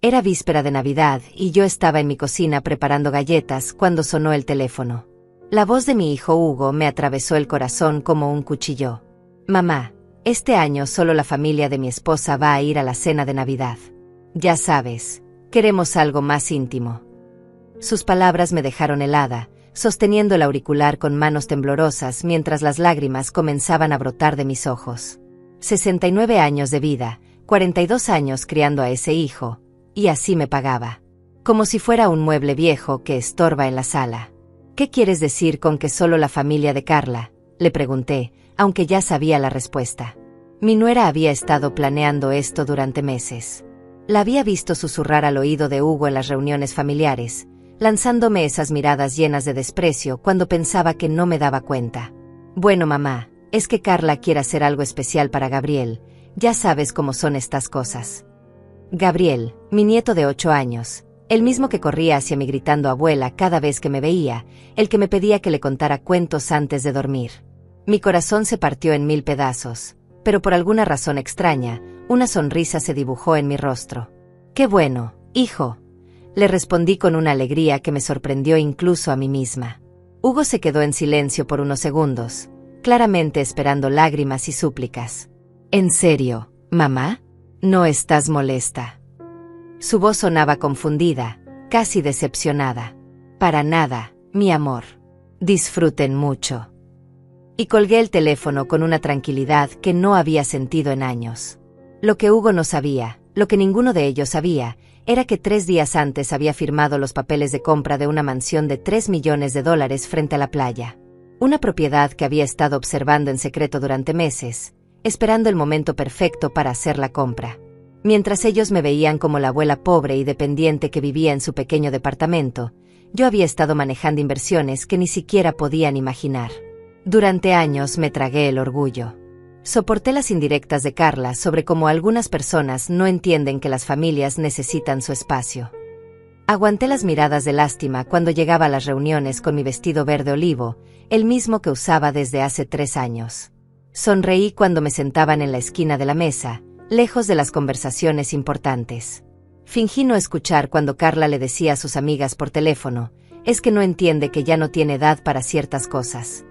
Era víspera de Navidad y yo estaba en mi cocina preparando galletas cuando sonó el teléfono. La voz de mi hijo Hugo me atravesó el corazón como un cuchillo. Mamá, este año solo la familia de mi esposa va a ir a la cena de Navidad. Ya sabes, queremos algo más íntimo. Sus palabras me dejaron helada, sosteniendo el auricular con manos temblorosas mientras las lágrimas comenzaban a brotar de mis ojos. 69 años de vida, 42 años criando a ese hijo, y así me pagaba. Como si fuera un mueble viejo que estorba en la sala. ¿Qué quieres decir con que solo la familia de Carla?, le pregunté, aunque ya sabía la respuesta. Mi nuera había estado planeando esto durante meses. La había visto susurrar al oído de Hugo en las reuniones familiares, lanzándome esas miradas llenas de desprecio cuando pensaba que no me daba cuenta. Bueno, mamá, es que Carla quiere hacer algo especial para Gabriel, ya sabes cómo son estas cosas. Gabriel, mi nieto de 8 años, el mismo que corría hacia mí gritando abuela cada vez que me veía, el que me pedía que le contara cuentos antes de dormir. Mi corazón se partió en 1000 pedazos, pero por alguna razón extraña, una sonrisa se dibujó en mi rostro. «Qué bueno, hijo», le respondí con una alegría que me sorprendió incluso a mí misma. Hugo se quedó en silencio por unos segundos, claramente esperando lágrimas y súplicas. «¿En serio, mamá? ¿No estás molesta?». Su voz sonaba confundida, casi decepcionada. «Para nada, mi amor. Disfruten mucho». Y colgué el teléfono con una tranquilidad que no había sentido en años. Lo que Hugo no sabía, lo que ninguno de ellos sabía, era que 3 días antes había firmado los papeles de compra de una mansión de $3 millones frente a la playa. Una propiedad que había estado observando en secreto durante meses, esperando el momento perfecto para hacer la compra. Mientras ellos me veían como la abuela pobre y dependiente que vivía en su pequeño departamento, yo había estado manejando inversiones que ni siquiera podían imaginar. Durante años me tragué el orgullo. Soporté las indirectas de Carla sobre cómo algunas personas no entienden que las familias necesitan su espacio. Aguanté las miradas de lástima cuando llegaba a las reuniones con mi vestido verde olivo, el mismo que usaba desde hace 3 años. Sonreí cuando me sentaban en la esquina de la mesa, lejos de las conversaciones importantes. Fingí no escuchar cuando Carla le decía a sus amigas por teléfono, es que no entiende que ya no tiene edad para ciertas cosas.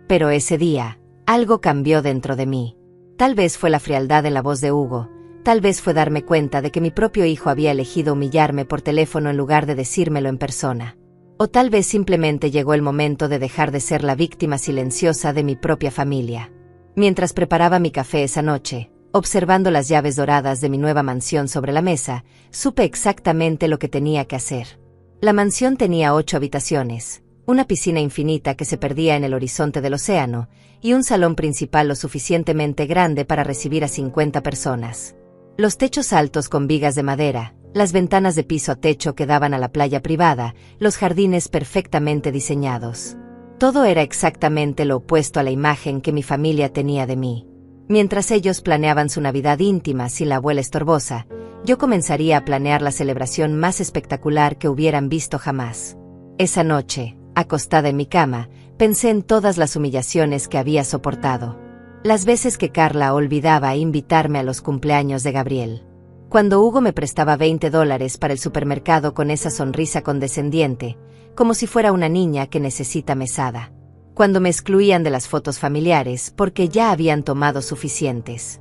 Pero ese día, algo cambió dentro de mí. Tal vez fue la frialdad en la voz de Hugo, tal vez fue darme cuenta de que mi propio hijo había elegido humillarme por teléfono en lugar de decírmelo en persona. O tal vez simplemente llegó el momento de dejar de ser la víctima silenciosa de mi propia familia. Mientras preparaba mi café esa noche, observando las llaves doradas de mi nueva mansión sobre la mesa, supe exactamente lo que tenía que hacer. La mansión tenía 8 habitaciones, una piscina infinita que se perdía en el horizonte del océano, y un salón principal lo suficientemente grande para recibir a 50 personas. Los techos altos con vigas de madera, las ventanas de piso a techo que daban a la playa privada, los jardines perfectamente diseñados. Todo era exactamente lo opuesto a la imagen que mi familia tenía de mí. Mientras ellos planeaban su Navidad íntima sin la abuela estorbosa, yo comenzaría a planear la celebración más espectacular que hubieran visto jamás. Esa noche, acostada en mi cama, pensé en todas las humillaciones que había soportado. Las veces que Carla olvidaba invitarme a los cumpleaños de Gabriel. Cuando Hugo me prestaba $20 para el supermercado con esa sonrisa condescendiente, como si fuera una niña que necesita mesada. Cuando me excluían de las fotos familiares porque ya habían tomado suficientes.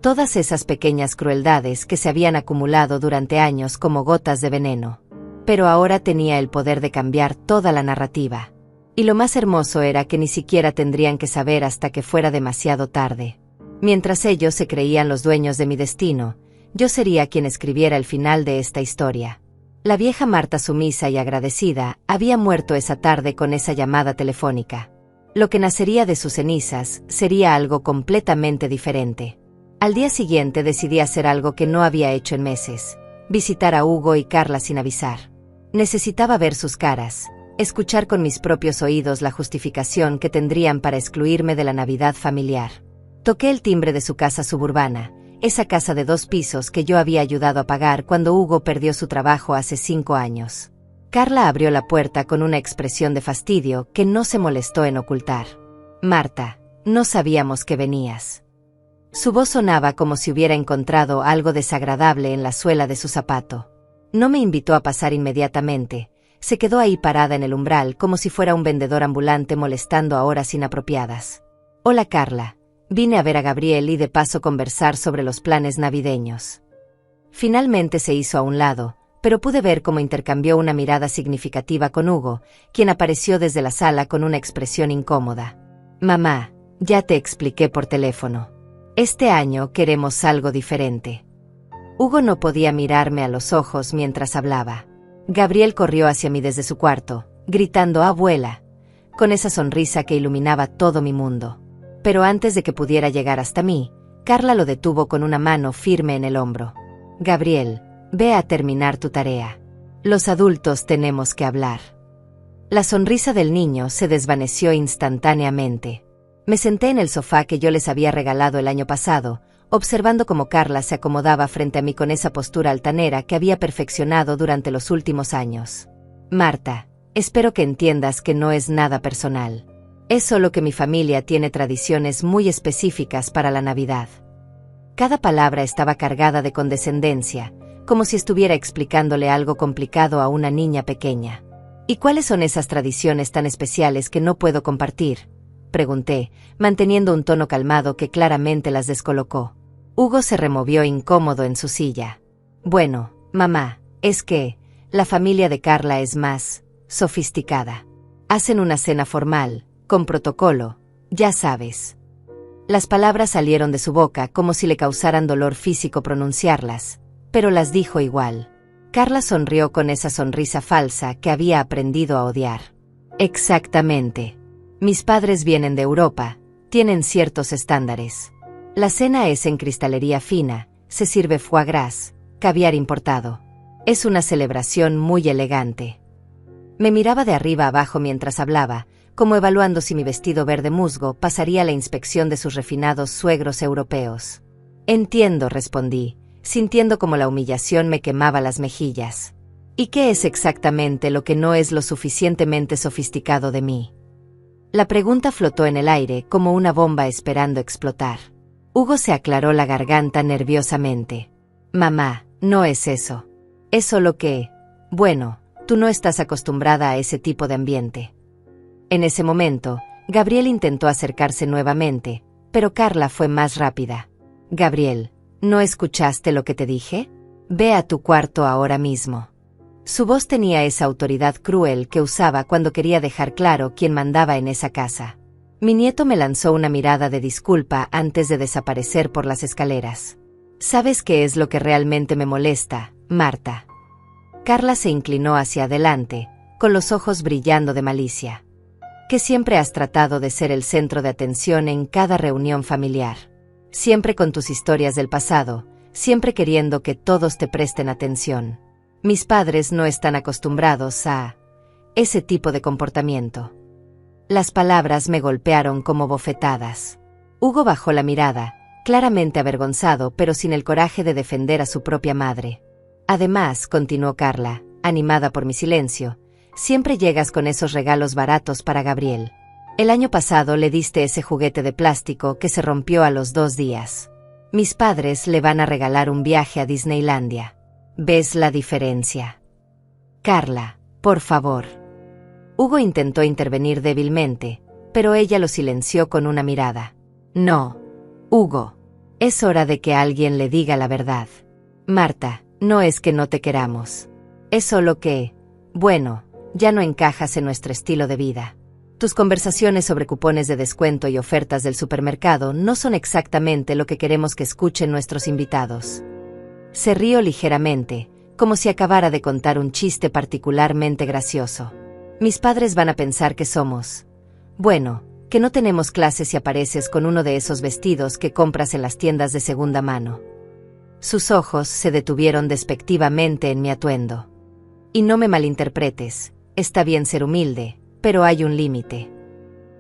Todas esas pequeñas crueldades que se habían acumulado durante años como gotas de veneno. Pero ahora tenía el poder de cambiar toda la narrativa. Y lo más hermoso era que ni siquiera tendrían que saber hasta que fuera demasiado tarde. Mientras ellos se creían los dueños de mi destino, yo sería quien escribiera el final de esta historia. La vieja Marta sumisa y agradecida había muerto esa tarde con esa llamada telefónica. Lo que nacería de sus cenizas sería algo completamente diferente. Al día siguiente decidí hacer algo que no había hecho en meses: visitar a Hugo y Carla sin avisar. Necesitaba ver sus caras, escuchar con mis propios oídos la justificación que tendrían para excluirme de la Navidad familiar. Toqué el timbre de su casa suburbana, esa casa de 2 pisos que yo había ayudado a pagar cuando Hugo perdió su trabajo hace 5 años. Carla abrió la puerta con una expresión de fastidio que no se molestó en ocultar. «Marta, no sabíamos que venías». Su voz sonaba como si hubiera encontrado algo desagradable en la suela de su zapato. No me invitó a pasar inmediatamente. Se quedó ahí parada en el umbral como si fuera un vendedor ambulante molestando a horas inapropiadas. Hola Carla, vine a ver a Gabriel y de paso conversar sobre los planes navideños. Finalmente se hizo a un lado, pero pude ver cómo intercambió una mirada significativa con Hugo, quien apareció desde la sala con una expresión incómoda. Mamá, ya te expliqué por teléfono. Este año queremos algo diferente. Hugo no podía mirarme a los ojos mientras hablaba. Gabriel corrió hacia mí desde su cuarto, gritando «Abuela», con esa sonrisa que iluminaba todo mi mundo. Pero antes de que pudiera llegar hasta mí, Carla lo detuvo con una mano firme en el hombro. Gabriel, ve a terminar tu tarea. Los adultos tenemos que hablar. La sonrisa del niño se desvaneció instantáneamente. Me senté en el sofá que yo les había regalado el año pasado, observando cómo Carla se acomodaba frente a mí con esa postura altanera que había perfeccionado durante los últimos años. Marta, espero que entiendas que no es nada personal. Es solo que mi familia tiene tradiciones muy específicas para la Navidad. Cada palabra estaba cargada de condescendencia, como si estuviera explicándole algo complicado a una niña pequeña. ¿Y cuáles son esas tradiciones tan especiales que no puedo compartir?, pregunté, manteniendo un tono calmado que claramente las descolocó. Hugo se removió incómodo en su silla. Bueno, mamá, es que la familia de Carla es más sofisticada. Hacen una cena formal, con protocolo, ya sabes. Las palabras salieron de su boca como si le causaran dolor físico pronunciarlas, pero las dijo igual. Carla sonrió con esa sonrisa falsa que había aprendido a odiar. Exactamente. Mis padres vienen de Europa, tienen ciertos estándares. La cena es en cristalería fina, se sirve foie gras, caviar importado. Es una celebración muy elegante. Me miraba de arriba abajo mientras hablaba, como evaluando si mi vestido verde musgo pasaría la inspección de sus refinados suegros europeos. Entiendo, respondí, sintiendo como la humillación me quemaba las mejillas. ¿Y qué es exactamente lo que no es lo suficientemente sofisticado de mí? La pregunta flotó en el aire como una bomba esperando explotar. Hugo se aclaró la garganta nerviosamente. Mamá, no es eso. Es solo que, bueno, tú no estás acostumbrada a ese tipo de ambiente. En ese momento, Gabriel intentó acercarse nuevamente, pero Carla fue más rápida. Gabriel, ¿no escuchaste lo que te dije? Ve a tu cuarto ahora mismo. Su voz tenía esa autoridad cruel que usaba cuando quería dejar claro quién mandaba en esa casa. Mi nieto me lanzó una mirada de disculpa antes de desaparecer por las escaleras. ¿Sabes qué es lo que realmente me molesta, Marta? Carla se inclinó hacia adelante, con los ojos brillando de malicia. Que siempre has tratado de ser el centro de atención en cada reunión familiar. Siempre con tus historias del pasado, siempre queriendo que todos te presten atención. Mis padres no están acostumbrados a ese tipo de comportamiento. Las palabras me golpearon como bofetadas. Hugo bajó la mirada, claramente avergonzado pero sin el coraje de defender a su propia madre. Además, continuó Carla, animada por mi silencio, siempre llegas con esos regalos baratos para Gabriel. El año pasado le diste ese juguete de plástico que se rompió a los 2 días. Mis padres le van a regalar un viaje a Disneylandia. ¿Ves la diferencia? Carla, por favor. Hugo intentó intervenir débilmente, pero ella lo silenció con una mirada. No, Hugo. Es hora de que alguien le diga la verdad. Marta, no es que no te queramos. Es solo que, bueno, ya no encajas en nuestro estilo de vida. Tus conversaciones sobre cupones de descuento y ofertas del supermercado no son exactamente lo que queremos que escuchen nuestros invitados. Se rió ligeramente, como si acabara de contar un chiste particularmente gracioso. Mis padres van a pensar que somos, bueno, que no tenemos clases si apareces con uno de esos vestidos que compras en las tiendas de segunda mano. Sus ojos se detuvieron despectivamente en mi atuendo. Y no me malinterpretes, está bien ser humilde, pero hay un límite.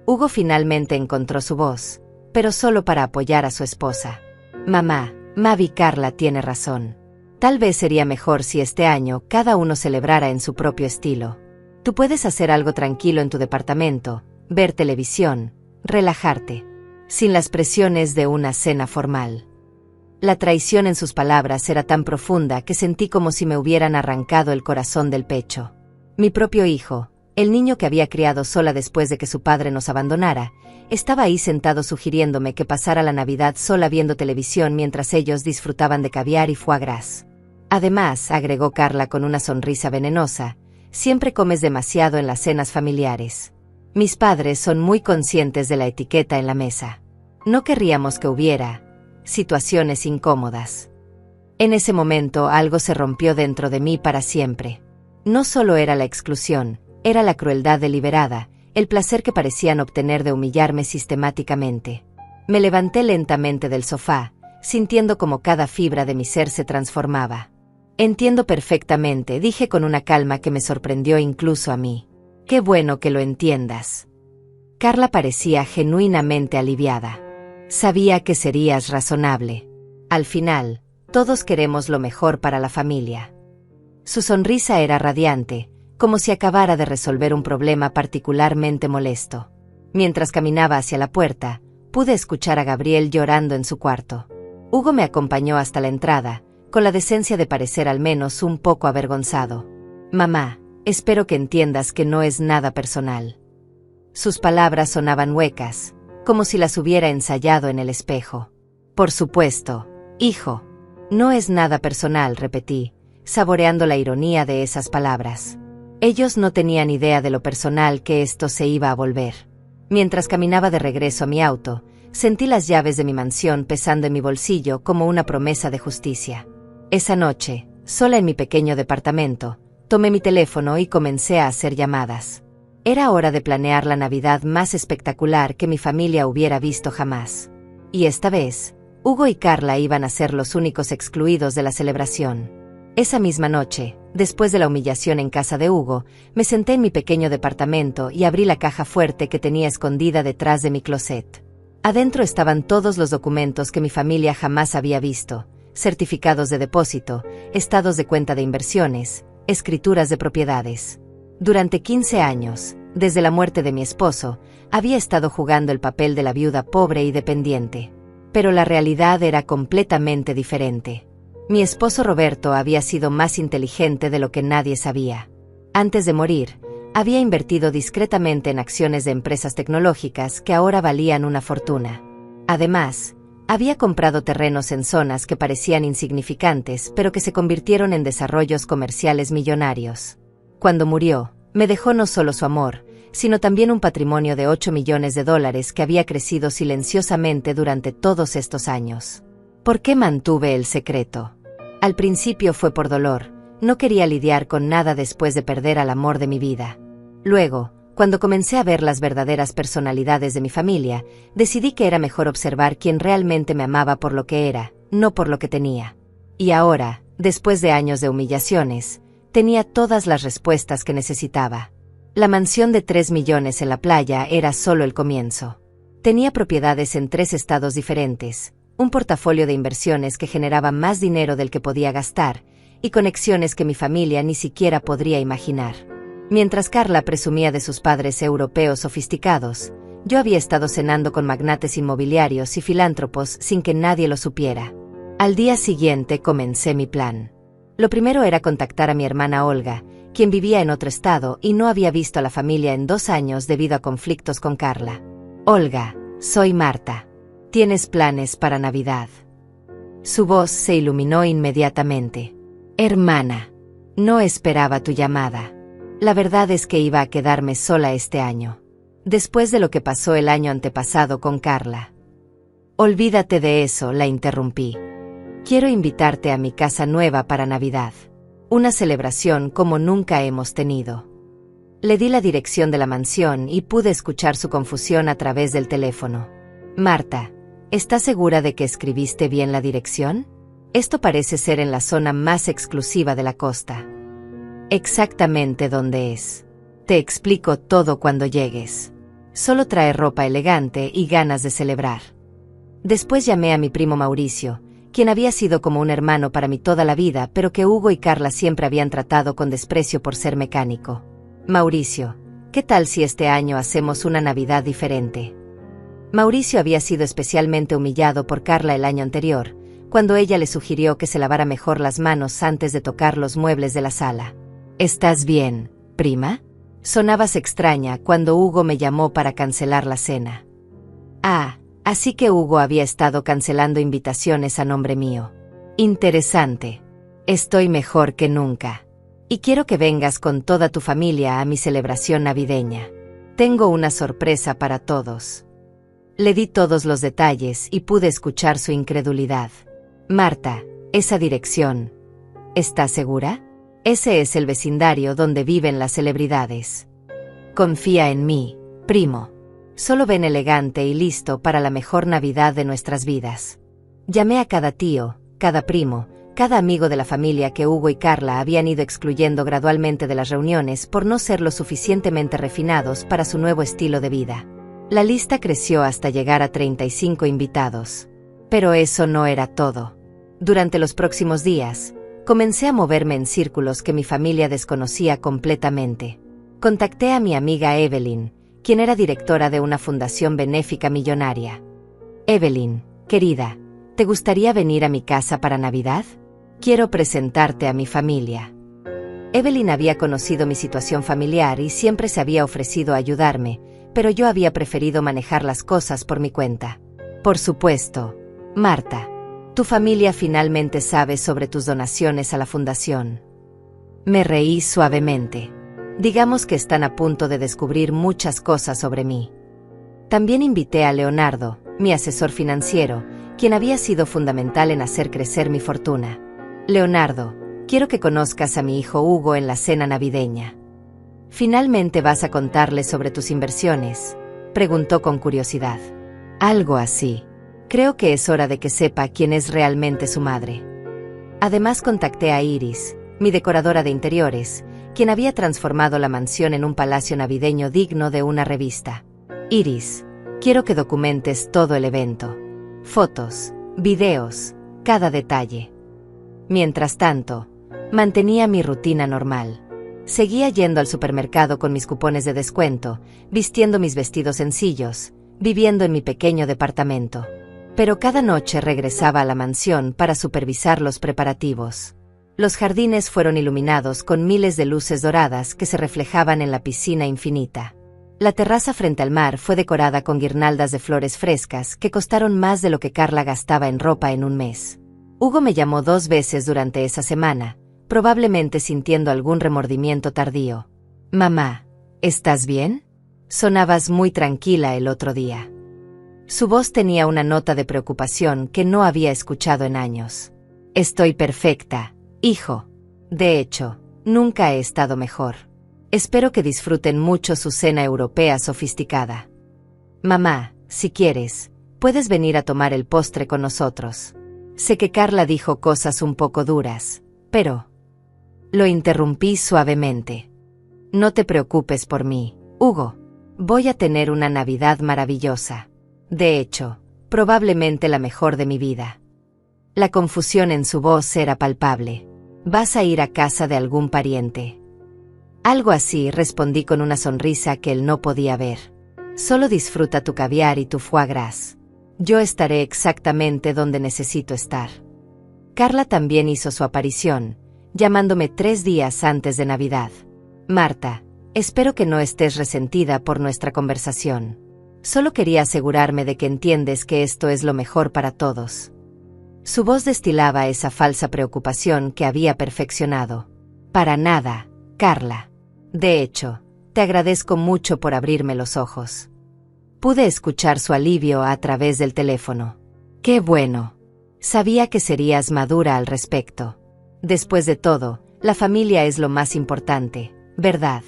Hugo finalmente encontró su voz, pero solo para apoyar a su esposa. Mamá, Mavi, Carla tiene razón. Tal vez sería mejor si este año cada uno celebrara en su propio estilo. Tú puedes hacer algo tranquilo en tu departamento, ver televisión, relajarte. sin las presiones de una cena formal. La traición en sus palabras era tan profunda que sentí como si me hubieran arrancado el corazón del pecho. Mi propio hijo, el niño que había criado sola después de que su padre nos abandonara, estaba ahí sentado sugiriéndome que pasara la Navidad sola viendo televisión mientras ellos disfrutaban de caviar y foie gras. Además, agregó Carla con una sonrisa venenosa, siempre comes demasiado en las cenas familiares. Mis padres son muy conscientes de la etiqueta en la mesa. No querríamos que hubiera situaciones incómodas. En ese momento algo se rompió dentro de mí para siempre. No solo era la exclusión, era la crueldad deliberada, el placer que parecían obtener de humillarme sistemáticamente. Me levanté lentamente del sofá, sintiendo como cada fibra de mi ser se transformaba. Entiendo perfectamente, dije con una calma que me sorprendió incluso a mí. Qué bueno que lo entiendas. Carla parecía genuinamente aliviada. Sabía que serías razonable. Al final, todos queremos lo mejor para la familia. Su sonrisa era radiante, como si acabara de resolver un problema particularmente molesto. Mientras caminaba hacia la puerta, pude escuchar a Gabriel llorando en su cuarto. Hugo me acompañó hasta la entrada, con la decencia de parecer al menos un poco avergonzado. Mamá, espero que entiendas que no es nada personal. Sus palabras sonaban huecas, como si las hubiera ensayado en el espejo. Por supuesto, hijo. No es nada personal, repetí, saboreando la ironía de esas palabras. Ellos no tenían idea de lo personal que esto se iba a volver. Mientras caminaba de regreso a mi auto, sentí las llaves de mi mansión pesando en mi bolsillo como una promesa de justicia. Esa noche, sola en mi pequeño departamento, tomé mi teléfono y comencé a hacer llamadas. Era hora de planear la Navidad más espectacular que mi familia hubiera visto jamás. Y esta vez, Hugo y Carla iban a ser los únicos excluidos de la celebración. Esa misma noche, después de la humillación en casa de Hugo, me senté en mi pequeño departamento y abrí la caja fuerte que tenía escondida detrás de mi closet. Adentro estaban todos los documentos que mi familia jamás había visto: certificados de depósito, estados de cuenta de inversiones, escrituras de propiedades. Durante 15 años, desde la muerte de mi esposo, había estado jugando el papel de la viuda pobre y dependiente. Pero la realidad era completamente diferente. Mi esposo Roberto había sido más inteligente de lo que nadie sabía. Antes de morir, había invertido discretamente en acciones de empresas tecnológicas que ahora valían una fortuna. Además, había comprado terrenos en zonas que parecían insignificantes, pero que se convirtieron en desarrollos comerciales millonarios. Cuando murió, me dejó no solo su amor, sino también un patrimonio de $8 millones que había crecido silenciosamente durante todos estos años. ¿Por qué mantuve el secreto? Al principio fue por dolor, no quería lidiar con nada después de perder al amor de mi vida. Luego, cuando comencé a ver las verdaderas personalidades de mi familia, decidí que era mejor observar quién realmente me amaba por lo que era, no por lo que tenía. Y ahora, después de años de humillaciones, tenía todas las respuestas que necesitaba. La mansión de 3 millones en la playa era solo el comienzo. Tenía propiedades en 3 estados diferentes, un portafolio de inversiones que generaba más dinero del que podía gastar, y conexiones que mi familia ni siquiera podría imaginar. Mientras Carla presumía de sus padres europeos sofisticados, yo había estado cenando con magnates inmobiliarios y filántropos sin que nadie lo supiera. Al día siguiente comencé mi plan. Lo primero era contactar a mi hermana Olga, quien vivía en otro estado y no había visto a la familia en 2 años debido a conflictos con Carla. Olga, soy Marta. ¿Tienes planes para Navidad? Su voz se iluminó inmediatamente. Hermana, no esperaba tu llamada. La verdad es que iba a quedarme sola este año, después de lo que pasó el año antepasado con Carla. Olvídate de eso, la interrumpí. Quiero invitarte a mi casa nueva para Navidad. Una celebración como nunca hemos tenido. Le di la dirección de la mansión y pude escuchar su confusión a través del teléfono. Marta, ¿estás segura de que escribiste bien la dirección? Esto parece ser en la zona más exclusiva de la costa. Exactamente dónde es. Te explico todo cuando llegues. Solo trae ropa elegante y ganas de celebrar. Después llamé a mi primo Mauricio, quien había sido como un hermano para mí toda la vida, pero que Hugo y Carla siempre habían tratado con desprecio por ser mecánico. Mauricio, ¿qué tal si este año hacemos una Navidad diferente? Mauricio había sido especialmente humillado por Carla el año anterior, cuando ella le sugirió que se lavara mejor las manos antes de tocar los muebles de la sala. ¿Estás bien, prima? Sonabas extraña cuando Hugo me llamó para cancelar la cena. Ah, así que Hugo había estado cancelando invitaciones a nombre mío. Interesante. Estoy mejor que nunca. Y quiero que vengas con toda tu familia a mi celebración navideña. Tengo una sorpresa para todos. Le di todos los detalles y pude escuchar su incredulidad. Marta, esa dirección. ¿Estás segura? Ese es el vecindario donde viven las celebridades. Confía en mí, primo. Solo ven elegante y listo para la mejor Navidad de nuestras vidas. Llamé a cada tío, cada primo, cada amigo de la familia que Hugo y Carla habían ido excluyendo gradualmente de las reuniones por no ser lo suficientemente refinados para su nuevo estilo de vida. La lista creció hasta llegar a 35 invitados. Pero eso no era todo. Durante los próximos días, comencé a moverme en círculos que mi familia desconocía completamente. Contacté a mi amiga Evelyn, quien era directora de una fundación benéfica millonaria. Evelyn, querida, ¿te gustaría venir a mi casa para Navidad? Quiero presentarte a mi familia. Evelyn había conocido mi situación familiar y siempre se había ofrecido a ayudarme, pero yo había preferido manejar las cosas por mi cuenta. Por supuesto, Marta, tu familia finalmente sabe sobre tus donaciones a la fundación. Me reí suavemente. Digamos que están a punto de descubrir muchas cosas sobre mí. También invité a Leonardo, mi asesor financiero, quien había sido fundamental en hacer crecer mi fortuna. Leonardo, quiero que conozcas a mi hijo Hugo en la cena navideña. ¿Finalmente vas a contarle sobre tus inversiones?, preguntó con curiosidad. Algo así. Creo que es hora de que sepa quién es realmente su madre. Además contacté a Iris, mi decoradora de interiores, quien había transformado la mansión en un palacio navideño digno de una revista. Iris, quiero que documentes todo el evento. Fotos, videos, cada detalle. Mientras tanto, mantenía mi rutina normal. Seguía yendo al supermercado con mis cupones de descuento, vistiendo mis vestidos sencillos, viviendo en mi pequeño departamento. Pero cada noche regresaba a la mansión para supervisar los preparativos. Los jardines fueron iluminados con miles de luces doradas que se reflejaban en la piscina infinita. La terraza frente al mar fue decorada con guirnaldas de flores frescas que costaron más de lo que Carla gastaba en ropa en un mes. Hugo me llamó 2 veces durante esa semana, probablemente sintiendo algún remordimiento tardío. Mamá, ¿estás bien? Sonabas muy tranquila el otro día. Su voz tenía una nota de preocupación que no había escuchado en años. Estoy perfecta, hijo. De hecho, nunca he estado mejor. Espero que disfruten mucho su cena europea sofisticada. Mamá, si quieres, puedes venir a tomar el postre con nosotros. Sé que Carla dijo cosas un poco duras, pero... Lo interrumpí suavemente. No te preocupes por mí, Hugo. Voy a tener una Navidad maravillosa. De hecho, probablemente la mejor de mi vida. La confusión en su voz era palpable. ¿Vas a ir a casa de algún pariente? Algo así, respondí con una sonrisa que él no podía ver. Solo disfruta tu caviar y tu foie gras. Yo estaré exactamente donde necesito estar. Carla también hizo su aparición, llamándome 3 días antes de Navidad. Marta, espero que no estés resentida por nuestra conversación. Solo quería asegurarme de que entiendes que esto es lo mejor para todos. Su voz destilaba esa falsa preocupación que había perfeccionado. Para nada, Carla. De hecho, te agradezco mucho por abrirme los ojos. Pude escuchar su alivio a través del teléfono. ¡Qué bueno! Sabía que serías madura al respecto. Después de todo, la familia es lo más importante, ¿verdad?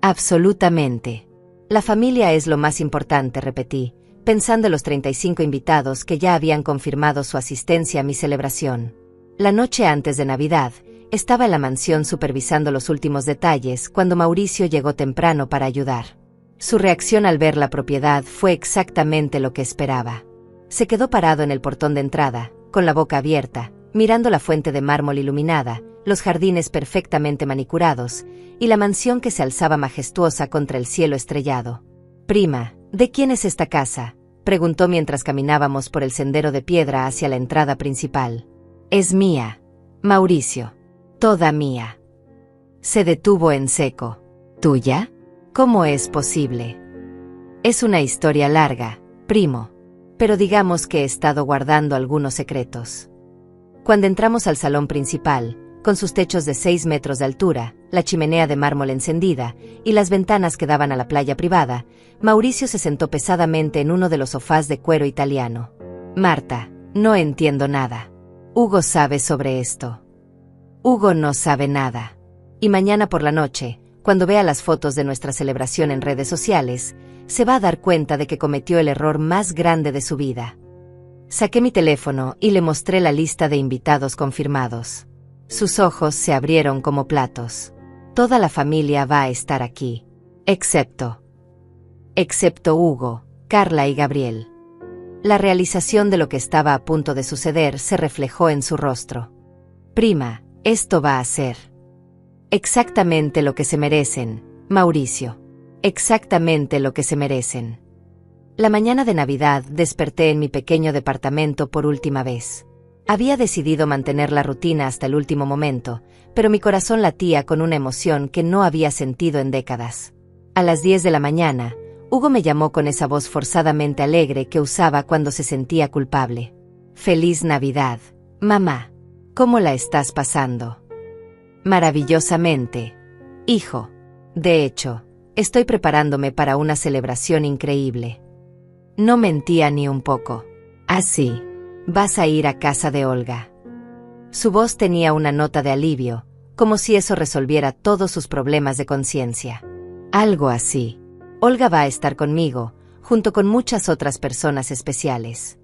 Absolutamente. La familia es lo más importante, repetí, pensando en los 35 invitados que ya habían confirmado su asistencia a mi celebración. La noche antes de Navidad, estaba en la mansión supervisando los últimos detalles cuando Mauricio llegó temprano para ayudar. Su reacción al ver la propiedad fue exactamente lo que esperaba. Se quedó parado en el portón de entrada, con la boca abierta, mirando la fuente de mármol iluminada, los jardines perfectamente manicurados, y la mansión que se alzaba majestuosa contra el cielo estrellado. Prima, ¿de quién es esta casa? Preguntó mientras caminábamos por el sendero de piedra hacia la entrada principal. Es mía, Mauricio. Toda mía. Se detuvo en seco. ¿Tuya? ¿Cómo es posible? Es una historia larga, primo. Pero digamos que he estado guardando algunos secretos. Cuando entramos al salón principal, con sus techos de 6 metros de altura, la chimenea de mármol encendida y las ventanas que daban a la playa privada, Mauricio se sentó pesadamente en uno de los sofás de cuero italiano. Marta, no entiendo nada. Hugo sabe sobre esto. Hugo no sabe nada. Y mañana por la noche, cuando vea las fotos de nuestra celebración en redes sociales, se va a dar cuenta de que cometió el error más grande de su vida. Saqué mi teléfono y le mostré la lista de invitados confirmados. Sus ojos se abrieron como platos. Toda la familia va a estar aquí. Excepto Hugo, Carla y Gabriel. La realización de lo que estaba a punto de suceder se reflejó en su rostro. Prima, esto va a ser exactamente lo que se merecen, Mauricio. Exactamente lo que se merecen. La mañana de Navidad desperté en mi pequeño departamento por última vez. Había decidido mantener la rutina hasta el último momento, pero mi corazón latía con una emoción que no había sentido en décadas. A las 10 de la mañana, Hugo me llamó con esa voz forzadamente alegre que usaba cuando se sentía culpable. Feliz Navidad, mamá. ¿Cómo la estás pasando? Maravillosamente, hijo. De hecho, estoy preparándome para una celebración increíble. No mentía ni un poco. Así, vas a ir a casa de Olga. Su voz tenía una nota de alivio, como si eso resolviera todos sus problemas de conciencia. Algo así. Olga va a estar conmigo, junto con muchas otras personas especiales.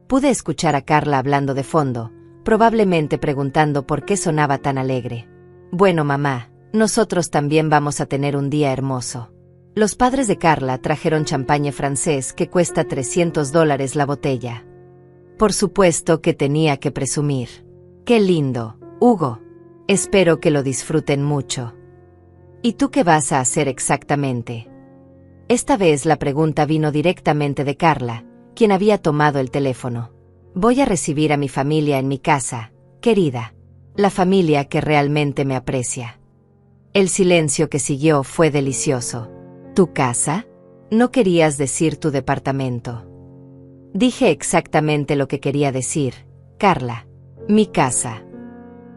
Pude escuchar a Carla hablando de fondo, probablemente preguntando por qué sonaba tan alegre. Bueno, mamá, nosotros también vamos a tener un día hermoso. Los padres de Carla trajeron champagne francés que cuesta $300 la botella. Por supuesto que tenía que presumir. ¡Qué lindo, Hugo! Espero que lo disfruten mucho. ¿Y tú qué vas a hacer exactamente? Esta vez la pregunta vino directamente de Carla, quien había tomado el teléfono. Voy a recibir a mi familia en mi casa, querida. La familia que realmente me aprecia. El silencio que siguió fue delicioso. ¿Tu casa? No querías decir tu departamento. Dije exactamente lo que quería decir, Carla. Mi casa.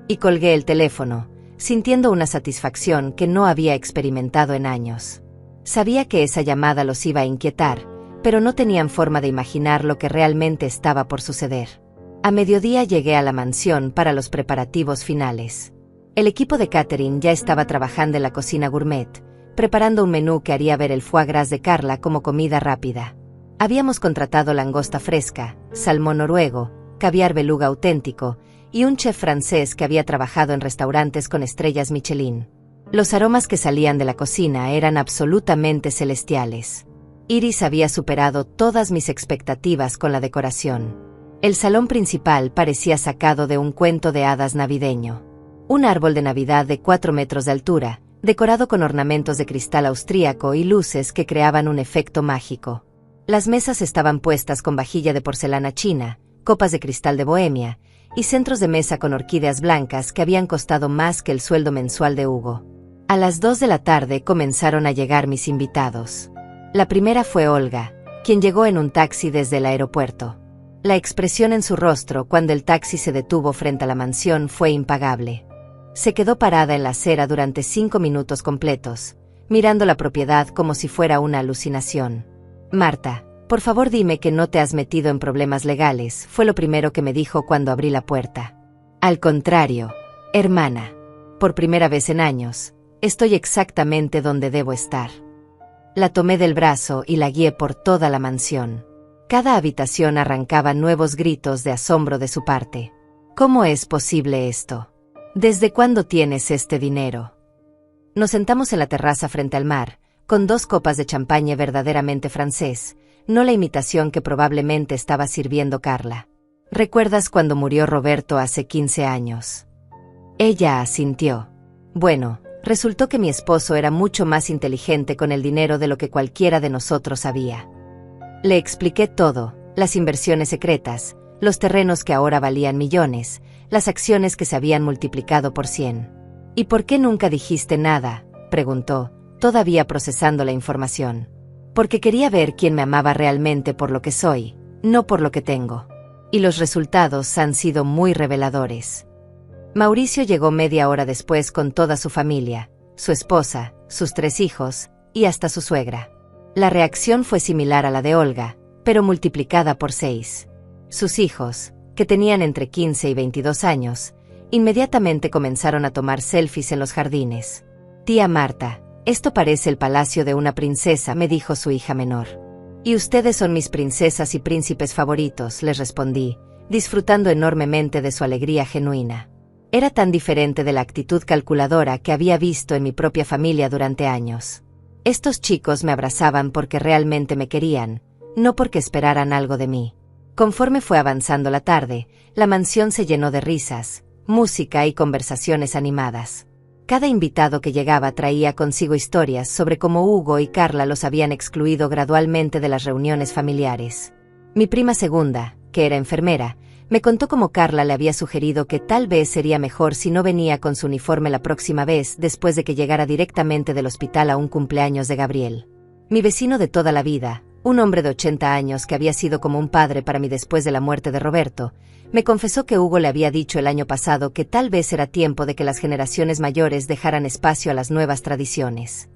Y colgué el teléfono, sintiendo una satisfacción que no había experimentado en años. Sabía que esa llamada los iba a inquietar, pero no tenían forma de imaginar lo que realmente estaba por suceder. A mediodía llegué a la mansión para los preparativos finales. El equipo de catering ya estaba trabajando en la cocina gourmet, preparando un menú que haría ver el foie gras de Carla como comida rápida. Habíamos contratado langosta fresca, salmón noruego, caviar beluga auténtico y un chef francés que había trabajado en restaurantes con estrellas Michelin. Los aromas que salían de la cocina eran absolutamente celestiales. Iris había superado todas mis expectativas con la decoración. El salón principal parecía sacado de un cuento de hadas navideño. Un árbol de Navidad de 4 metros de altura, decorado con ornamentos de cristal austríaco y luces que creaban un efecto mágico. Las mesas estaban puestas con vajilla de porcelana china, copas de cristal de Bohemia, y centros de mesa con orquídeas blancas que habían costado más que el sueldo mensual de Hugo. A las 2 de la tarde comenzaron a llegar mis invitados. La primera fue Olga, quien llegó en un taxi desde el aeropuerto. La expresión en su rostro cuando el taxi se detuvo frente a la mansión fue impagable. Se quedó parada en la acera durante 5 minutos completos, mirando la propiedad como si fuera una alucinación. Marta, por favor dime que no te has metido en problemas legales, fue lo primero que me dijo cuando abrí la puerta. Al contrario, hermana. Por primera vez en años, estoy exactamente donde debo estar. La tomé del brazo y la guié por toda la mansión. Cada habitación arrancaba nuevos gritos de asombro de su parte. ¿Cómo es posible esto? ¿Desde cuándo tienes este dinero? Nos sentamos en la terraza frente al mar, con 2 copas de champagne verdaderamente francés, no la imitación que probablemente estaba sirviendo Carla. ¿Recuerdas cuando murió Roberto hace 15 años? Ella asintió. Bueno, resultó que mi esposo era mucho más inteligente con el dinero de lo que cualquiera de nosotros sabía. Le expliqué todo, las inversiones secretas, los terrenos que ahora valían millones, las acciones que se habían multiplicado por 100. ¿Y por qué nunca dijiste nada?, preguntó, todavía procesando la información. Porque quería ver quién me amaba realmente por lo que soy, no por lo que tengo. Y los resultados han sido muy reveladores. Mauricio llegó media hora después con toda su familia, su esposa, sus 3 hijos, y hasta su suegra. La reacción fue similar a la de Olga, pero multiplicada por 6. Sus hijos, que tenían entre 15 y 22 años, inmediatamente comenzaron a tomar selfies en los jardines. Tía Marta, esto parece el palacio de una princesa, me dijo su hija menor. Y ustedes son mis princesas y príncipes favoritos, les respondí, disfrutando enormemente de su alegría genuina. Era tan diferente de la actitud calculadora que había visto en mi propia familia durante años. Estos chicos me abrazaban porque realmente me querían, no porque esperaran algo de mí. Conforme fue avanzando la tarde, la mansión se llenó de risas, música y conversaciones animadas. Cada invitado que llegaba traía consigo historias sobre cómo Hugo y Carla los habían excluido gradualmente de las reuniones familiares. Mi prima segunda, que era enfermera, me contó cómo Carla le había sugerido que tal vez sería mejor si no venía con su uniforme la próxima vez después de que llegara directamente del hospital a un cumpleaños de Gabriel. Mi vecino de toda la vida, un hombre de 80 años que había sido como un padre para mí después de la muerte de Roberto, me confesó que Hugo le había dicho el año pasado que tal vez era tiempo de que las generaciones mayores dejaran espacio a las nuevas tradiciones.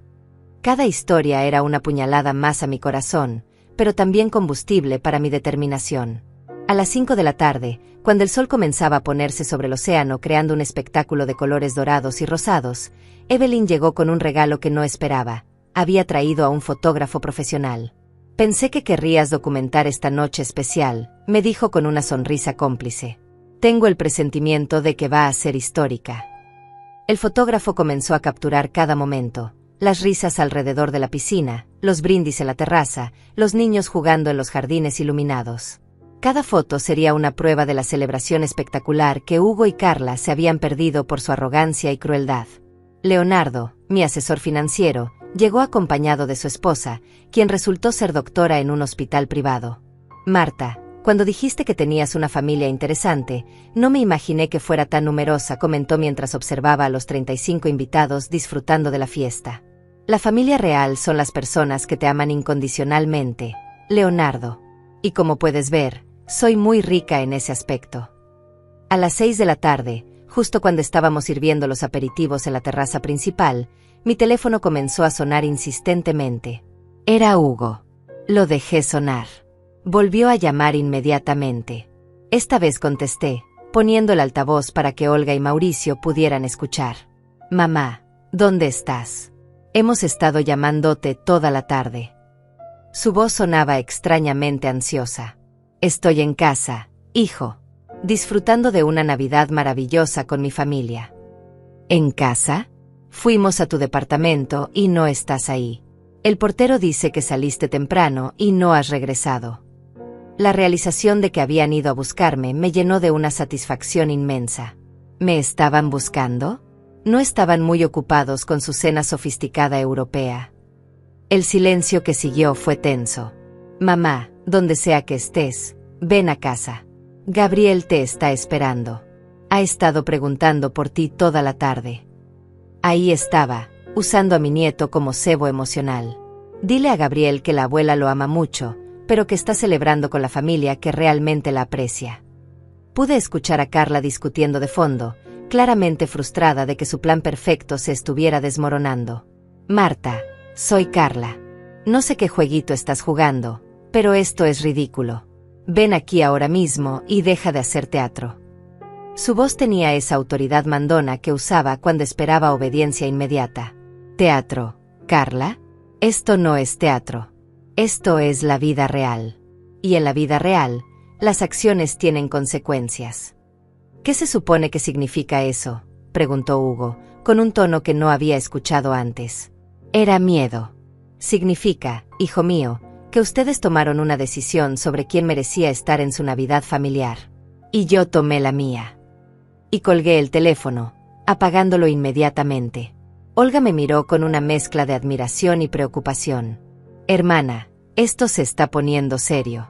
Cada historia era una puñalada más a mi corazón, pero también combustible para mi determinación. A las 5 de la tarde, cuando el sol comenzaba a ponerse sobre el océano creando un espectáculo de colores dorados y rosados, Evelyn llegó con un regalo que no esperaba. Había traído a un fotógrafo profesional. Pensé que querrías documentar esta noche especial, me dijo con una sonrisa cómplice. Tengo el presentimiento de que va a ser histórica. El fotógrafo comenzó a capturar cada momento, las risas alrededor de la piscina, los brindis en la terraza, los niños jugando en los jardines iluminados. Cada foto sería una prueba de la celebración espectacular que Hugo y Carla se habían perdido por su arrogancia y crueldad. Leonardo, mi asesor financiero, llegó acompañado de su esposa, quien resultó ser doctora en un hospital privado. Marta, cuando dijiste que tenías una familia interesante, no me imaginé que fuera tan numerosa, comentó mientras observaba a los 35 invitados disfrutando de la fiesta. La familia real son las personas que te aman incondicionalmente, Leonardo. Y como puedes ver, soy muy rica en ese aspecto. A las 6 de la tarde, justo cuando estábamos sirviendo los aperitivos en la terraza principal, mi teléfono comenzó a sonar insistentemente. Era Hugo. Lo dejé sonar. Volvió a llamar inmediatamente. Esta vez contesté, poniendo el altavoz para que Olga y Mauricio pudieran escuchar. Mamá, ¿dónde estás? Hemos estado llamándote toda la tarde. Su voz sonaba extrañamente ansiosa. Estoy en casa, hijo, disfrutando de una Navidad maravillosa con mi familia. ¿En casa? Fuimos a tu departamento y no estás ahí. El portero dice que saliste temprano y no has regresado. La realización de que habían ido a buscarme me llenó de una satisfacción inmensa. ¿Me estaban buscando? No estaban muy ocupados con su cena sofisticada europea. El silencio que siguió fue tenso. Mamá, donde sea que estés, ven a casa. Gabriel te está esperando. Ha estado preguntando por ti toda la tarde. Ahí estaba, usando a mi nieto como cebo emocional. Dile a Gabriel que la abuela lo ama mucho, pero que está celebrando con la familia que realmente la aprecia. Pude escuchar a Carla discutiendo de fondo, claramente frustrada de que su plan perfecto se estuviera desmoronando. Marta, soy Carla. No sé qué jueguito estás jugando, pero esto es ridículo. Ven aquí ahora mismo y deja de hacer teatro. Su voz tenía esa autoridad mandona que usaba cuando esperaba obediencia inmediata. ¿Teatro, Carla? Esto no es teatro. Esto es la vida real. Y en la vida real, las acciones tienen consecuencias. ¿Qué se supone que significa eso?, preguntó Hugo, con un tono que no había escuchado antes. Era miedo. Significa, hijo mío, que ustedes tomaron una decisión sobre quién merecía estar en su Navidad familiar. Y yo tomé la mía. Y colgué el teléfono, apagándolo inmediatamente. Olga me miró con una mezcla de admiración y preocupación. Hermana, Esto se está poniendo serio.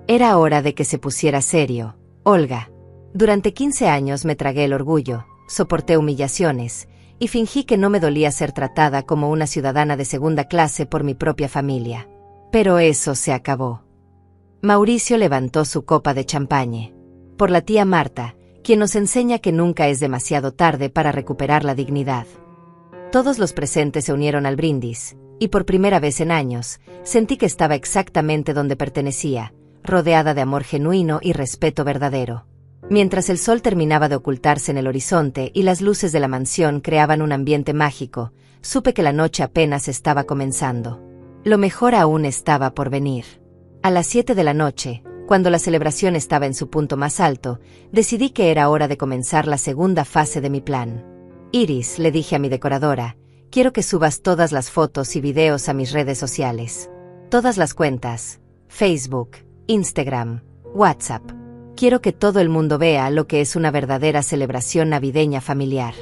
Era hora de que se pusiera serio, Olga. Durante 15 años me tragué el orgullo, soporté humillaciones, y fingí que no me dolía ser tratada como una ciudadana de segunda clase por mi propia familia. Pero eso se acabó. Mauricio levantó su copa de champagne. Por la tía Marta, quien nos enseña que nunca es demasiado tarde para recuperar la dignidad. Todos los presentes se unieron al brindis, y por primera vez en años, sentí que estaba exactamente donde pertenecía, rodeada de amor genuino y respeto verdadero. Mientras el sol terminaba de ocultarse en el horizonte y las luces de la mansión creaban un ambiente mágico, supe que la noche apenas estaba comenzando. Lo mejor aún estaba por venir. A las 7 de la noche, cuando la celebración estaba en su punto más alto, decidí que era hora de comenzar la segunda fase de mi plan. Iris, le dije a mi decoradora, quiero que subas todas las fotos y videos a mis redes sociales. Todas las cuentas, Facebook, Instagram, WhatsApp. Quiero que todo el mundo vea lo que es una verdadera celebración navideña familiar.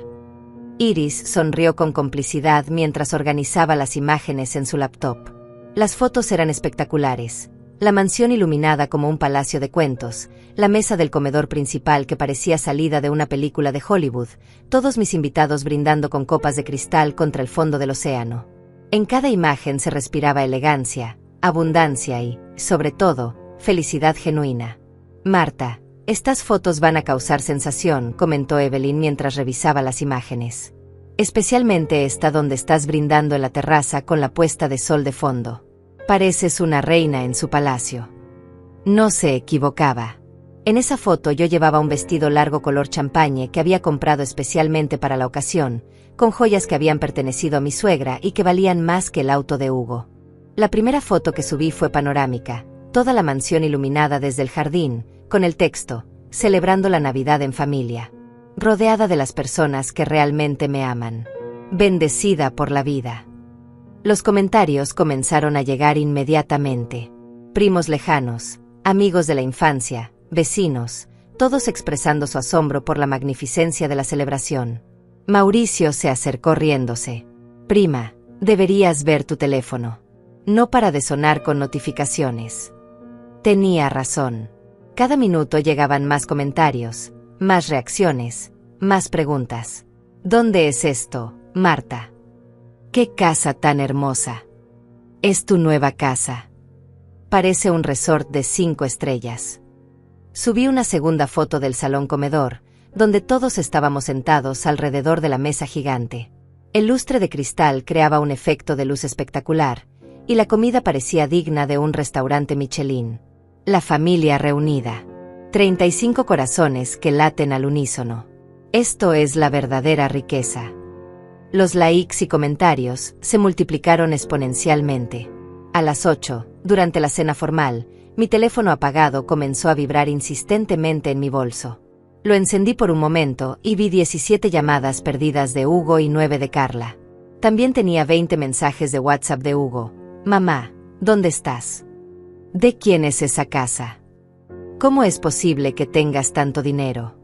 Iris sonrió con complicidad mientras organizaba las imágenes en su laptop. Las fotos eran espectaculares. La mansión iluminada como un palacio de cuentos, la mesa del comedor principal que parecía salida de una película de Hollywood, todos mis invitados brindando con copas de cristal contra el fondo del océano. En cada imagen se respiraba elegancia, abundancia y, sobre todo, felicidad genuina. Marta, estas fotos van a causar sensación, comentó Evelyn mientras revisaba las imágenes. Especialmente esta donde estás brindando en la terraza con la puesta de sol de fondo. Pareces una reina en su palacio. No se equivocaba. En esa foto yo llevaba un vestido largo color champagne que había comprado especialmente para la ocasión, con joyas que habían pertenecido a mi suegra y que valían más que el auto de Hugo. La primera foto que subí fue panorámica, toda la mansión iluminada desde el jardín, con el texto, celebrando la Navidad en familia. Rodeada de las personas que realmente me aman. Bendecida por la vida. Los comentarios comenzaron a llegar inmediatamente. Primos lejanos, amigos de la infancia, vecinos, todos expresando su asombro por la magnificencia de la celebración. Mauricio se acercó riéndose. Prima, deberías ver tu teléfono. No para de sonar con notificaciones. Tenía razón. Cada minuto llegaban más comentarios, más reacciones, más preguntas. ¿Dónde es esto, Marta? ¡Qué casa tan hermosa! Es tu nueva casa. Parece un resort de 5 estrellas. Subí una segunda foto del salón comedor, donde todos estábamos sentados alrededor de la mesa gigante. El lustre de cristal creaba un efecto de luz espectacular, y la comida parecía digna de un restaurante Michelin. La familia reunida. 35 corazones que laten al unísono. Esto es la verdadera riqueza. Los likes y comentarios se multiplicaron exponencialmente. A las 8, durante la cena formal, mi teléfono apagado comenzó a vibrar insistentemente en mi bolso. Lo encendí por un momento y vi 17 llamadas perdidas de Hugo y 9 de Carla. También tenía 20 mensajes de WhatsApp de Hugo. Mamá, ¿dónde estás? ¿De quién es esa casa? ¿Cómo es posible que tengas tanto dinero?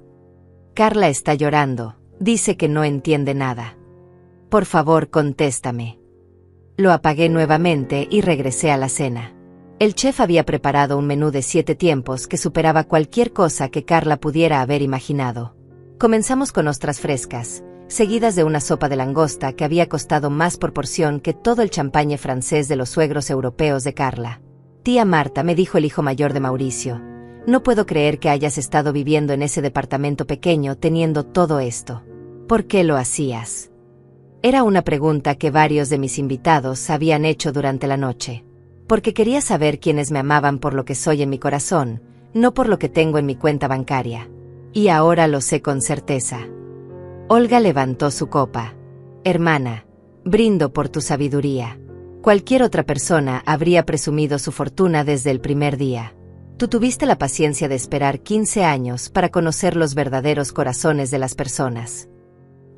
Carla está llorando, dice que no entiende nada. Por favor, contéstame. Lo apagué nuevamente y regresé a la cena. El chef había preparado un menú de 7 tiempos que superaba cualquier cosa que Carla pudiera haber imaginado. Comenzamos con ostras frescas, seguidas de una sopa de langosta que había costado más por porción que todo el champagne francés de los suegros europeos de Carla. Tía Marta, me dijo el hijo mayor de Mauricio, no puedo creer que hayas estado viviendo en ese departamento pequeño teniendo todo esto. ¿Por qué lo hacías? Era una pregunta que varios de mis invitados habían hecho durante la noche. Porque quería saber quiénes me amaban por lo que soy en mi corazón, no por lo que tengo en mi cuenta bancaria. Y ahora lo sé con certeza. Olga levantó su copa. Hermana, brindo por tu sabiduría. Cualquier otra persona habría presumido su fortuna desde el primer día. Tú tuviste la paciencia de esperar 15 años para conocer los verdaderos corazones de las personas.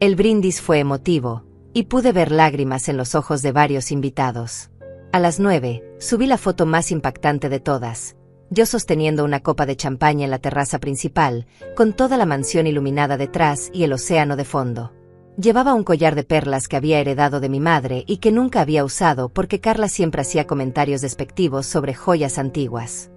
El brindis fue emotivo, y pude ver lágrimas en los ojos de varios invitados. A las 9, subí la foto más impactante de todas, yo sosteniendo una copa de champaña en la terraza principal, con toda la mansión iluminada detrás y el océano de fondo. Llevaba un collar de perlas que había heredado de mi madre y que nunca había usado porque Carla siempre hacía comentarios despectivos sobre joyas antiguas.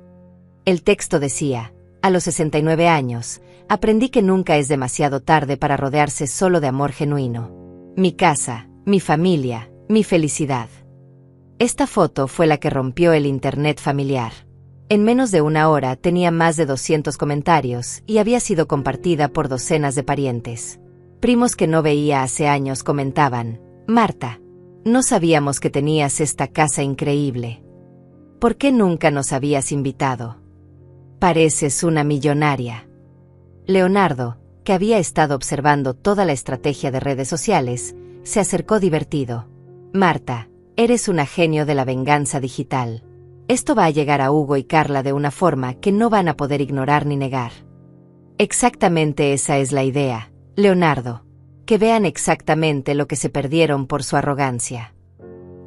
El texto decía: a los 69 años, aprendí que nunca es demasiado tarde para rodearse solo de amor genuino. Mi casa, mi familia, mi felicidad. Esta foto fue la que rompió el internet familiar. En menos de una hora tenía más de 200 comentarios y había sido compartida por docenas de parientes. Primos que no veía hace años comentaban: Marta, no sabíamos que tenías esta casa increíble. ¿Por qué nunca nos habías invitado? Pareces una millonaria. Leonardo, que había estado observando toda la estrategia de redes sociales, se acercó divertido. Marta, eres una genio de la venganza digital. Esto va a llegar a Hugo y Carla de una forma que no van a poder ignorar ni negar. Exactamente esa es la idea, Leonardo. Que vean exactamente lo que se perdieron por su arrogancia.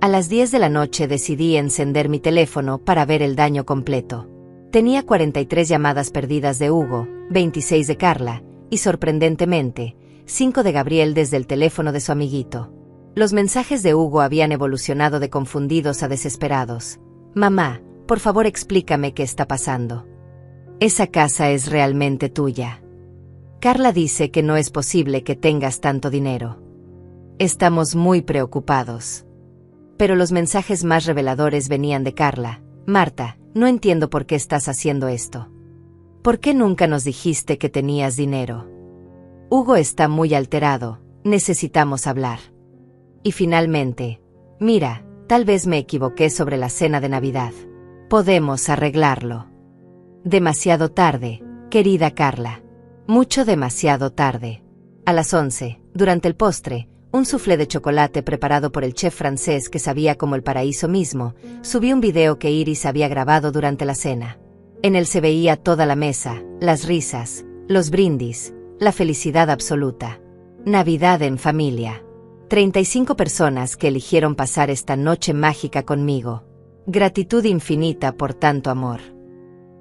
A las 10 de la noche decidí encender mi teléfono para ver el daño completo. Tenía 43 llamadas perdidas de Hugo, 26 de Carla, y sorprendentemente, 5 de Gabriel desde el teléfono de su amiguito. Los mensajes de Hugo habían evolucionado de confundidos a desesperados. Mamá, por favor explícame qué está pasando. Esa casa es realmente tuya. Carla dice que no es posible que tengas tanto dinero. Estamos muy preocupados. Pero los mensajes más reveladores venían de Carla. Marta, no entiendo por qué estás haciendo esto. ¿Por qué nunca nos dijiste que tenías dinero? Hugo está muy alterado, necesitamos hablar. Y finalmente, mira, tal vez me equivoqué sobre la cena de Navidad. Podemos arreglarlo. Demasiado tarde, querida Carla. Mucho demasiado tarde. A las 11, durante el postre, un soufflé de chocolate preparado por el chef francés que sabía como el paraíso mismo, subí un video que Iris había grabado durante la cena. En él se veía toda la mesa, las risas, los brindis, la felicidad absoluta. Navidad en familia. 35 personas que eligieron pasar esta noche mágica conmigo. Gratitud infinita por tanto amor.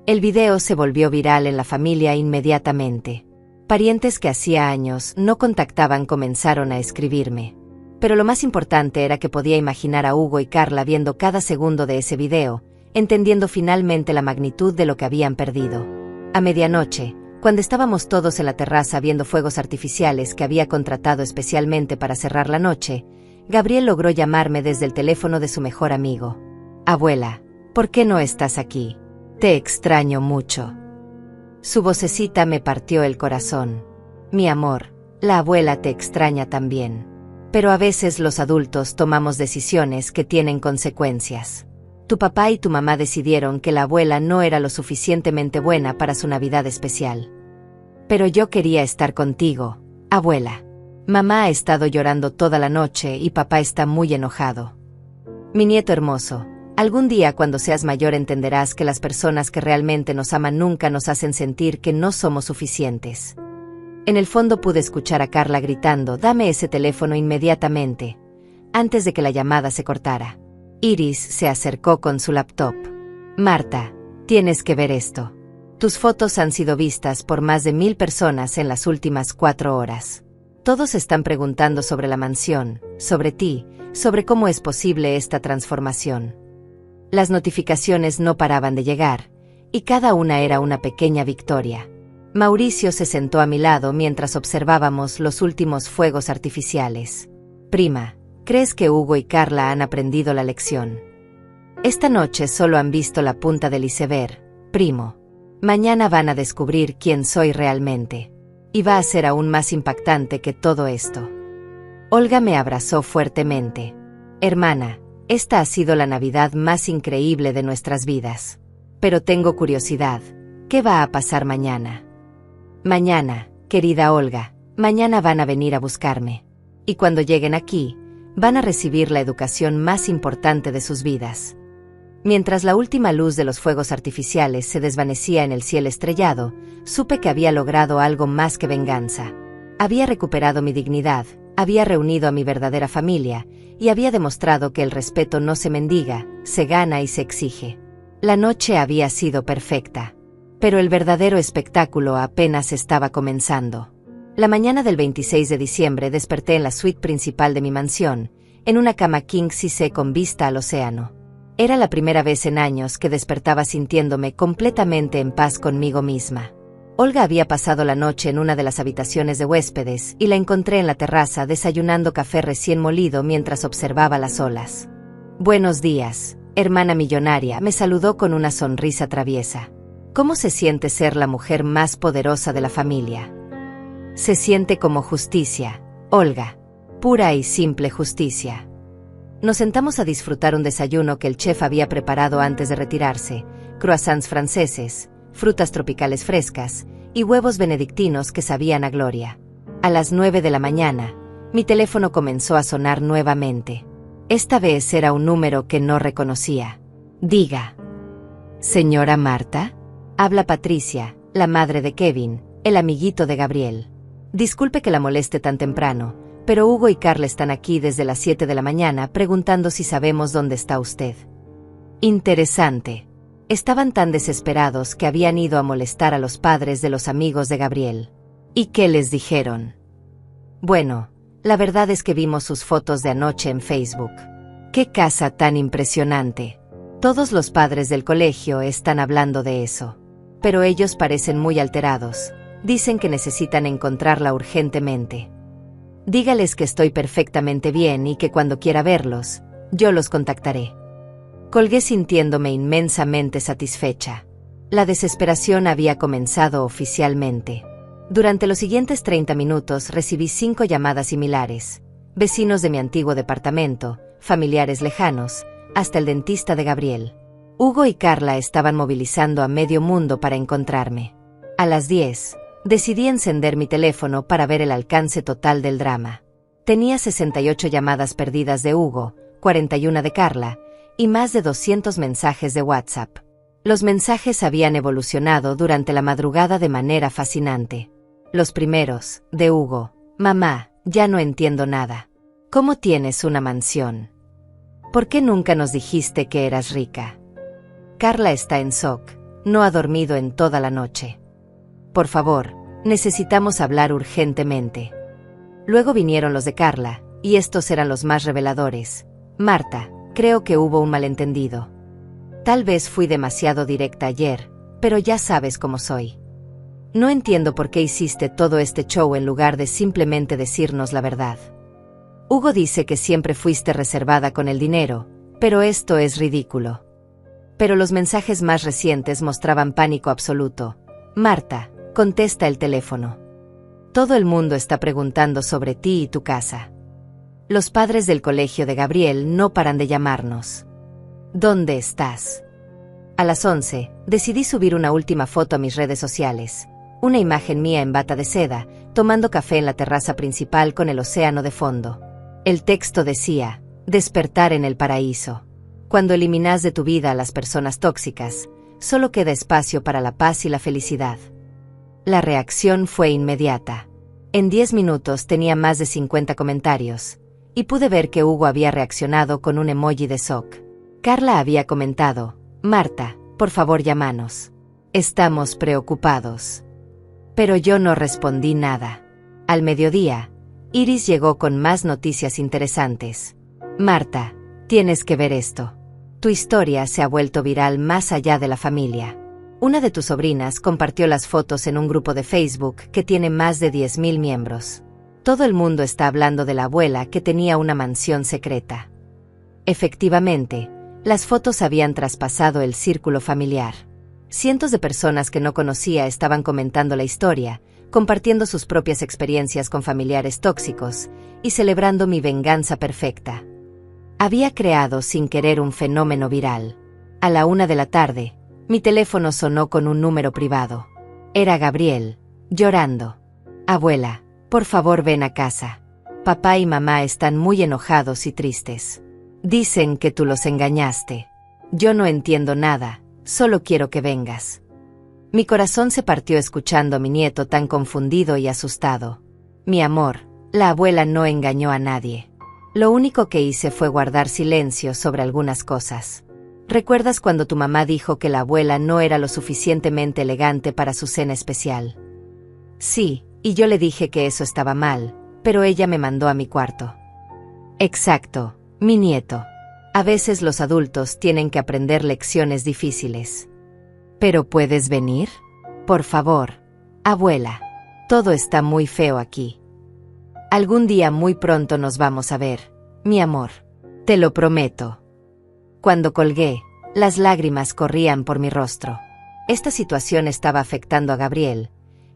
El video se volvió viral en la familia inmediatamente. Parientes que hacía años no contactaban comenzaron a escribirme. Pero lo más importante era que podía imaginar a Hugo y Carla viendo cada segundo de ese video, entendiendo finalmente la magnitud de lo que habían perdido. A medianoche, cuando estábamos todos en la terraza viendo fuegos artificiales que había contratado especialmente para cerrar la noche, Gabriel logró llamarme desde el teléfono de su mejor amigo. Abuela, ¿por qué no estás aquí? Te extraño mucho. Su vocecita me partió el corazón. Mi amor, la abuela te extraña también. Pero a veces los adultos tomamos decisiones que tienen consecuencias. Tu papá y tu mamá decidieron que la abuela no era lo suficientemente buena para su Navidad especial. Pero yo quería estar contigo, abuela. Mamá ha estado llorando toda la noche y papá está muy enojado. Mi nieto hermoso, algún día cuando seas mayor entenderás que las personas que realmente nos aman nunca nos hacen sentir que no somos suficientes. En el fondo pude escuchar a Carla gritando: dame ese teléfono inmediatamente, antes de que la llamada se cortara. Iris se acercó con su laptop. Marta, tienes que ver esto. Tus fotos han sido vistas por más de 1000 personas en las últimas 4 horas. Todos están preguntando sobre la mansión, sobre ti, sobre cómo es posible esta transformación. Las notificaciones no paraban de llegar, y cada una era una pequeña victoria. Mauricio se sentó a mi lado mientras observábamos los últimos fuegos artificiales. Prima, ¿crees que Hugo y Carla han aprendido la lección? Esta noche solo han visto la punta del iceberg, primo. Mañana van a descubrir quién soy realmente. Y va a ser aún más impactante que todo esto. Olga me abrazó fuertemente. Hermana, esta ha sido la Navidad más increíble de nuestras vidas. Pero tengo curiosidad, ¿qué va a pasar mañana? Mañana, querida Olga, mañana van a venir a buscarme. Y cuando lleguen aquí, van a recibir la educación más importante de sus vidas. Mientras la última luz de los fuegos artificiales se desvanecía en el cielo estrellado, supe que había logrado algo más que venganza. Había recuperado mi dignidad, había reunido a mi verdadera familia, y había demostrado que el respeto no se mendiga, se gana y se exige. La noche había sido perfecta. Pero el verdadero espectáculo apenas estaba comenzando. La mañana del 26 de diciembre desperté en la suite principal de mi mansión, en una cama king size con vista al océano. Era la primera vez en años que despertaba sintiéndome completamente en paz conmigo misma. Olga había pasado la noche en una de las habitaciones de huéspedes y la encontré en la terraza desayunando café recién molido mientras observaba las olas. «Buenos días, hermana millonaria», me saludó con una sonrisa traviesa. «¿Cómo se siente ser la mujer más poderosa de la familia?» «Se siente como justicia, Olga. Pura y simple justicia». Nos sentamos a disfrutar un desayuno que el chef había preparado antes de retirarse: croissants franceses, frutas tropicales frescas y huevos benedictinos que sabían a gloria. A las 9 de la mañana, mi teléfono comenzó a sonar nuevamente. Esta vez era un número que no reconocía. «Diga». «Señora Marta», habla Patricia, la madre de Kevin, el amiguito de Gabriel. «Disculpe que la moleste tan temprano, pero Hugo y Carla están aquí desde las 7 de la mañana preguntando si sabemos dónde está usted». Interesante. Estaban tan desesperados que habían ido a molestar a los padres de los amigos de Gabriel. ¿Y qué les dijeron? Bueno, la verdad es que vimos sus fotos de anoche en Facebook. ¡Qué casa tan impresionante! Todos los padres del colegio están hablando de eso. Pero ellos parecen muy alterados. Dicen que necesitan encontrarla urgentemente. Dígales que estoy perfectamente bien y que cuando quiera verlos, yo los contactaré. Colgué sintiéndome inmensamente satisfecha. La desesperación había comenzado oficialmente. Durante los siguientes 30 minutos recibí 5 llamadas similares: vecinos de mi antiguo departamento, familiares lejanos, hasta el dentista de Gabriel. Hugo y Carla estaban movilizando a medio mundo para encontrarme. A las 10, decidí encender mi teléfono para ver el alcance total del drama. Tenía 68 llamadas perdidas de Hugo, 41 de Carla, y más de 200 mensajes de WhatsApp. Los mensajes habían evolucionado durante la madrugada de manera fascinante. Los primeros, de Hugo: «Mamá, ya no entiendo nada. ¿Cómo tienes una mansión? ¿Por qué nunca nos dijiste que eras rica? Carla está en shock, no ha dormido en toda la noche. Por favor, necesitamos hablar urgentemente». Luego vinieron los de Carla, y estos eran los más reveladores: «Marta, creo que hubo un malentendido. Tal vez fui demasiado directa ayer, pero ya sabes cómo soy. No entiendo por qué hiciste todo este show en lugar de simplemente decirnos la verdad. Hugo dice que siempre fuiste reservada con el dinero, pero esto es ridículo». Pero los mensajes más recientes mostraban pánico absoluto. «Marta, contesta el teléfono. Todo el mundo está preguntando sobre ti y tu casa. Los padres del colegio de Gabriel no paran de llamarnos. ¿Dónde estás?». A las 11, decidí subir una última foto a mis redes sociales. Una imagen mía en bata de seda, tomando café en la terraza principal con el océano de fondo. El texto decía: «Despertar en el paraíso. Cuando eliminas de tu vida a las personas tóxicas, solo queda espacio para la paz y la felicidad». La reacción fue inmediata. En 10 minutos tenía más de 50 comentarios, y pude ver que Hugo había reaccionado con un emoji de shock. Carla había comentado: «Marta, por favor llámanos. Estamos preocupados». Pero yo no respondí nada. Al mediodía, Iris llegó con más noticias interesantes. «Marta, tienes que ver esto. Tu historia se ha vuelto viral más allá de la familia. Una de tus sobrinas compartió las fotos en un grupo de Facebook que tiene más de 10.000 miembros. Todo el mundo está hablando de la abuela que tenía una mansión secreta». Efectivamente, las fotos habían traspasado el círculo familiar. Cientos de personas que no conocía estaban comentando la historia, compartiendo sus propias experiencias con familiares tóxicos y celebrando mi venganza perfecta. Había creado sin querer un fenómeno viral. A la 1 de la tarde, mi teléfono sonó con un número privado. Era Gabriel, llorando. «Abuela, por favor ven a casa. Papá y mamá están muy enojados y tristes. Dicen que tú los engañaste. Yo no entiendo nada, solo quiero que vengas». Mi corazón se partió escuchando a mi nieto tan confundido y asustado. «Mi amor, la abuela no engañó a nadie. Lo único que hice fue guardar silencio sobre algunas cosas. ¿Recuerdas cuando tu mamá dijo que la abuela no era lo suficientemente elegante para su cena especial? Sí, Y yo le dije que eso estaba mal, pero ella me mandó a mi cuarto. Exacto, mi nieto. A veces los adultos tienen que aprender lecciones difíciles. ¿Pero puedes venir? Por favor, abuela. Todo está muy feo aquí. Algún día muy pronto nos vamos a ver, mi amor. Te lo prometo. Cuando colgué, las lágrimas corrían por mi rostro. Esta situación estaba afectando a Gabriel,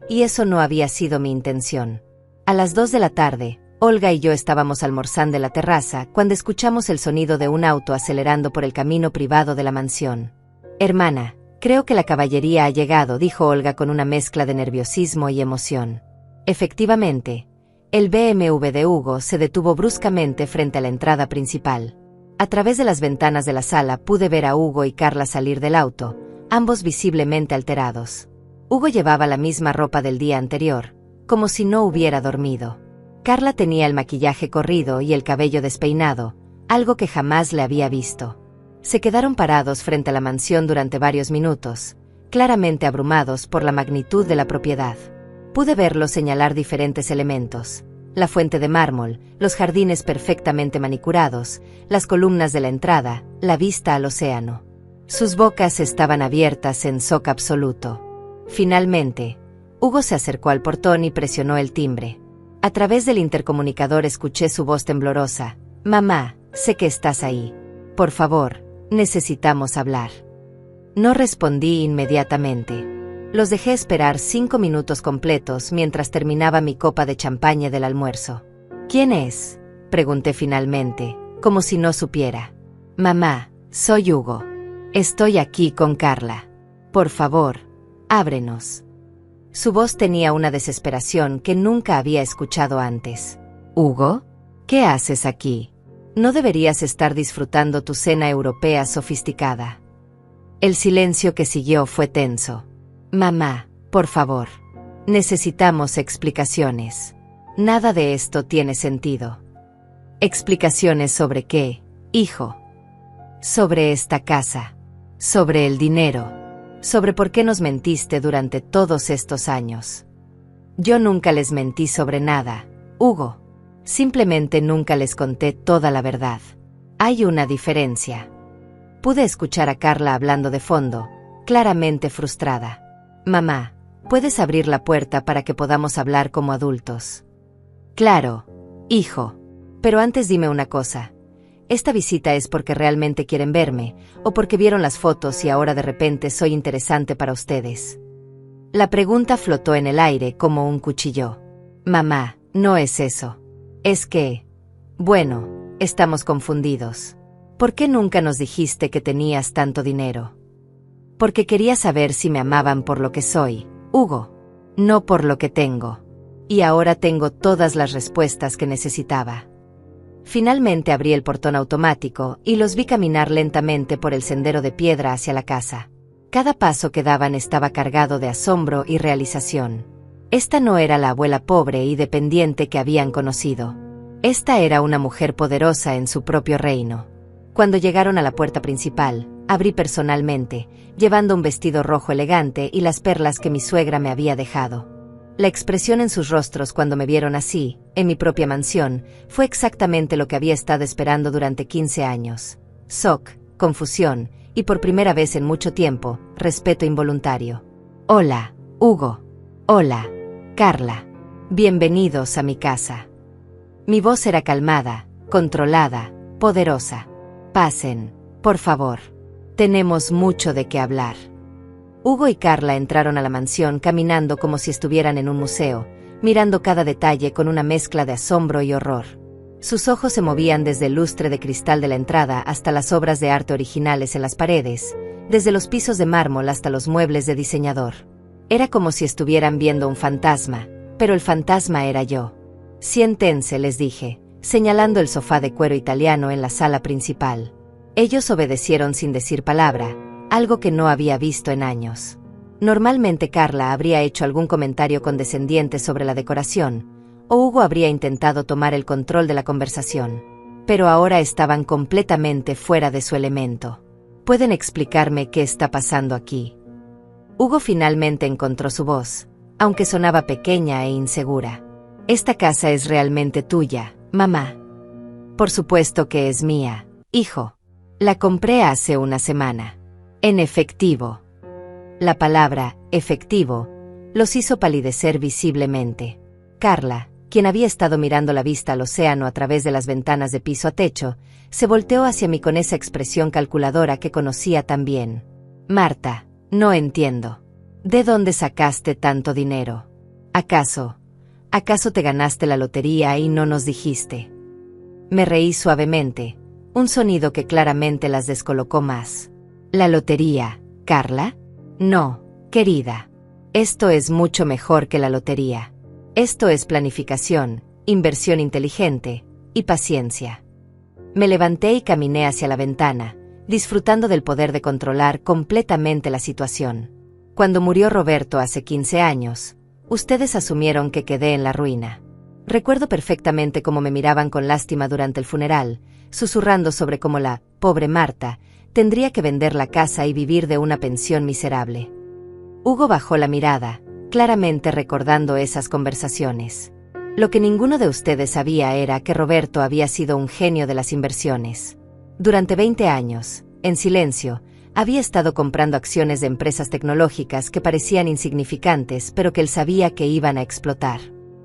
y eso no había sido mi intención. A las 2 de la tarde, Olga y yo estábamos almorzando en la terraza cuando escuchamos el sonido de un auto acelerando por el camino privado de la mansión. Hermana, creo que la caballería ha llegado, dijo Olga con una mezcla de nerviosismo y emoción. Efectivamente, el BMW de Hugo se detuvo bruscamente frente a la entrada principal. A través de las ventanas de la sala pude ver a Hugo y Carla salir del auto, ambos visiblemente alterados. Hugo llevaba la misma ropa del día anterior, como si no hubiera dormido. Carla tenía el maquillaje corrido y el cabello despeinado, algo que jamás le había visto. Se quedaron parados frente a la mansión durante varios minutos, claramente abrumados por la magnitud de la propiedad. Pude verlos señalar diferentes elementos: la fuente de mármol, los jardines perfectamente manicurados, las columnas de la entrada, la vista al océano. Sus bocas estaban abiertas en shock absoluto. Finalmente, Hugo se acercó al portón y presionó el timbre. A través del intercomunicador escuché su voz temblorosa. «Mamá, sé que estás ahí. Por favor, necesitamos hablar». No respondí inmediatamente. Los dejé esperar 5 minutos completos mientras terminaba mi copa de champaña del almuerzo. «¿Quién es?», pregunté finalmente, como si no supiera. «Mamá, soy Hugo. Estoy aquí con Carla. Por favor, ábrenos». Su voz tenía una desesperación que nunca había escuchado antes. «¿Hugo? ¿Qué haces aquí? No deberías estar disfrutando tu cena europea sofisticada». El silencio que siguió fue tenso. «Mamá, por favor. Necesitamos explicaciones. Nada de esto tiene sentido». «¿Explicaciones sobre qué, hijo?» «Sobre esta casa. Sobre el dinero. Sobre por qué nos mentiste durante todos estos años». «Yo nunca les mentí sobre nada, Hugo. Simplemente nunca les conté toda la verdad. Hay una diferencia». Pude escuchar a Carla hablando de fondo, claramente frustrada. «Mamá, ¿puedes abrir la puerta para que podamos hablar como adultos?» «Claro, hijo. Pero antes dime una cosa. ¿Esta visita es porque realmente quieren verme, o porque vieron las fotos y ahora de repente soy interesante para ustedes?» La pregunta flotó en el aire como un cuchillo. «Mamá, no es eso. Es que... bueno, estamos confundidos. ¿Por qué nunca nos dijiste que tenías tanto dinero?» «Porque quería saber si me amaban por lo que soy, Hugo. No por lo que tengo. Y ahora tengo todas las respuestas que necesitaba». Finalmente abrí el portón automático y los vi caminar lentamente por el sendero de piedra hacia la casa. Cada paso que daban estaba cargado de asombro y realización. Esta no era la abuela pobre y dependiente que habían conocido. Esta era una mujer poderosa en su propio reino. Cuando llegaron a la puerta principal, abrí personalmente, llevando un vestido rojo elegante y las perlas que mi suegra me había dejado. La expresión en sus rostros cuando me vieron así, en mi propia mansión, fue exactamente lo que había estado esperando durante 15 años. Shock, confusión, y por primera vez en mucho tiempo, respeto involuntario. «Hola, Hugo. Hola, Carla. Bienvenidos a mi casa». Mi voz era calmada, controlada, poderosa. «Pasen, por favor. Tenemos mucho de qué hablar». Hugo y Carla entraron a la mansión caminando como si estuvieran en un museo, mirando cada detalle con una mezcla de asombro y horror. Sus ojos se movían desde el lustre de cristal de la entrada hasta las obras de arte originales en las paredes, desde los pisos de mármol hasta los muebles de diseñador. Era como si estuvieran viendo un fantasma, pero el fantasma era yo. «Siéntense», les dije, señalando el sofá de cuero italiano en la sala principal. Ellos obedecieron sin decir palabra, algo que no había visto en años. Normalmente Carla habría hecho algún comentario condescendiente sobre la decoración, o Hugo habría intentado tomar el control de la conversación. Pero ahora estaban completamente fuera de su elemento. «¿Pueden explicarme qué está pasando aquí?» Hugo finalmente encontró su voz. aunque sonaba pequeña e insegura. Esta casa es realmente tuya, mamá. Por supuesto que es mía, hijo. La compré hace una semana. En efectivo. La palabra, efectivo, los hizo palidecer visiblemente. Carla, quien había estado mirando la vista al océano a través de las ventanas de piso a techo, se volteó hacia mí con esa expresión calculadora que conocía tan bien. Marta, no entiendo. ¿De dónde sacaste tanto dinero? ¿Acaso te ganaste la lotería y no nos dijiste? Me reí suavemente, un sonido que claramente las descolocó más. ¿La lotería, Carla? No, querida. Esto es mucho mejor que la lotería. Esto es planificación, inversión inteligente y paciencia. Me levanté y caminé hacia la ventana, disfrutando del poder de controlar completamente la situación. Cuando murió Roberto hace 15 años, ustedes asumieron que quedé en la ruina. Recuerdo perfectamente cómo me miraban con lástima durante el funeral, susurrando sobre cómo la pobre Marta tendría que vender la casa y vivir de una pensión miserable. Hugo bajó la mirada, claramente recordando esas conversaciones. Lo que ninguno de ustedes sabía era que Roberto había sido un genio de las inversiones. Durante 20 años, en silencio, había estado comprando acciones de empresas tecnológicas que parecían insignificantes, pero que él sabía que iban a explotar.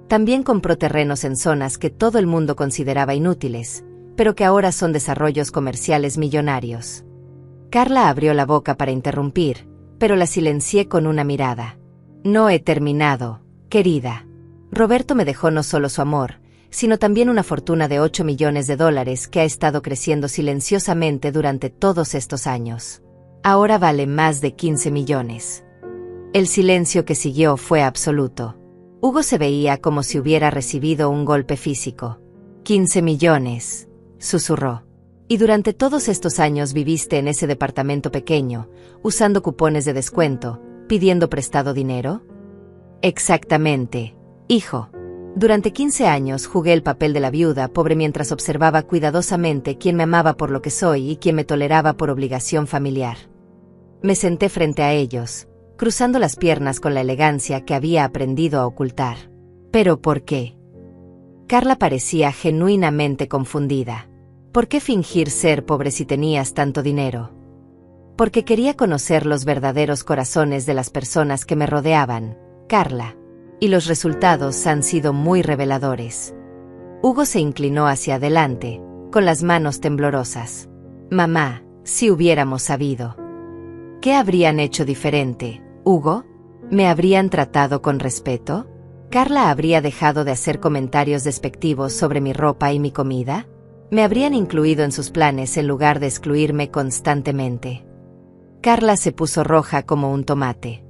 También compró terrenos en zonas que todo el mundo consideraba inútiles, pero que ahora son desarrollos comerciales millonarios. Carla abrió la boca para interrumpir, pero la silencié con una mirada. No he terminado, querida. Roberto me dejó no solo su amor, sino también una fortuna de $8 millones que ha estado creciendo silenciosamente durante todos estos años. Ahora vale más de 15 millones. El silencio que siguió fue absoluto. Hugo se veía como si hubiera recibido un golpe físico. 15 millones, susurró. ¿Y durante todos estos años viviste en ese departamento pequeño, usando cupones de descuento, pidiendo prestado dinero? Exactamente, hijo. Durante 15 años jugué el papel de la viuda pobre mientras observaba cuidadosamente quién me amaba por lo que soy y quién me toleraba por obligación familiar. Me senté frente a ellos, cruzando las piernas con la elegancia que había aprendido a ocultar. ¿Pero por qué? Carla parecía genuinamente confundida. ¿Por qué fingir ser pobre si tenías tanto dinero? Porque quería conocer los verdaderos corazones de las personas que me rodeaban, Carla. Y los resultados han sido muy reveladores. Hugo se inclinó hacia adelante, con las manos temblorosas. Mamá, si hubiéramos sabido. ¿Qué habrían hecho diferente, Hugo? ¿Me habrían tratado con respeto? ¿Carla habría dejado de hacer comentarios despectivos sobre mi ropa y mi comida? ¿Me habrían incluido en sus planes en lugar de excluirme constantemente? Carla se puso roja como un tomate.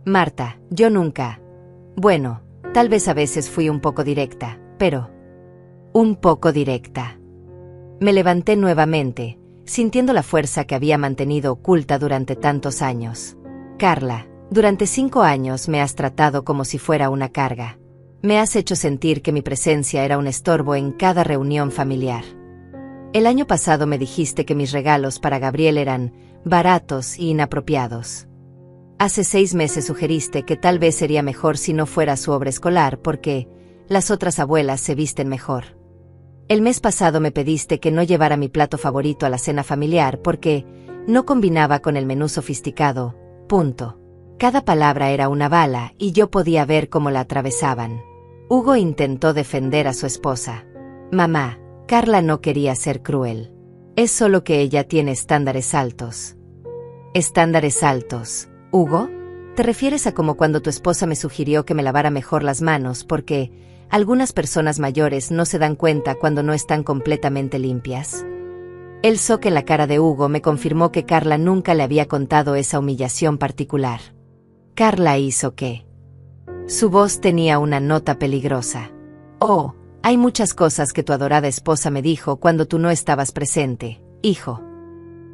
Marta, yo nunca. Bueno, tal vez a veces fui un poco directa, pero... un poco directa. Me levanté nuevamente, sintiendo la fuerza que había mantenido oculta durante tantos años. Carla, durante 5 años me has tratado como si fuera una carga. Me has hecho sentir que mi presencia era un estorbo en cada reunión familiar. El año pasado me dijiste que mis regalos para Gabriel eran baratos y inapropiados. Hace 6 meses sugeriste que tal vez sería mejor si no fuera su obra escolar porque las otras abuelas se visten mejor. El mes pasado me pediste que no llevara mi plato favorito a la cena familiar porque no combinaba con el menú sofisticado, punto. Cada palabra era una bala y yo podía ver cómo la atravesaban. Hugo intentó defender a su esposa. Mamá, Carla no quería ser cruel. Es solo que ella tiene estándares altos. ¿Estándares altos, Hugo? ¿Te refieres a como cuando tu esposa me sugirió que me lavara mejor las manos porque algunas personas mayores no se dan cuenta cuando no están completamente limpias? El shock en la cara de Hugo me confirmó que Carla nunca le había contado esa humillación particular. Carla hizo qué. Su voz tenía una nota peligrosa. Oh, hay muchas cosas que tu adorada esposa me dijo cuando tú no estabas presente, hijo.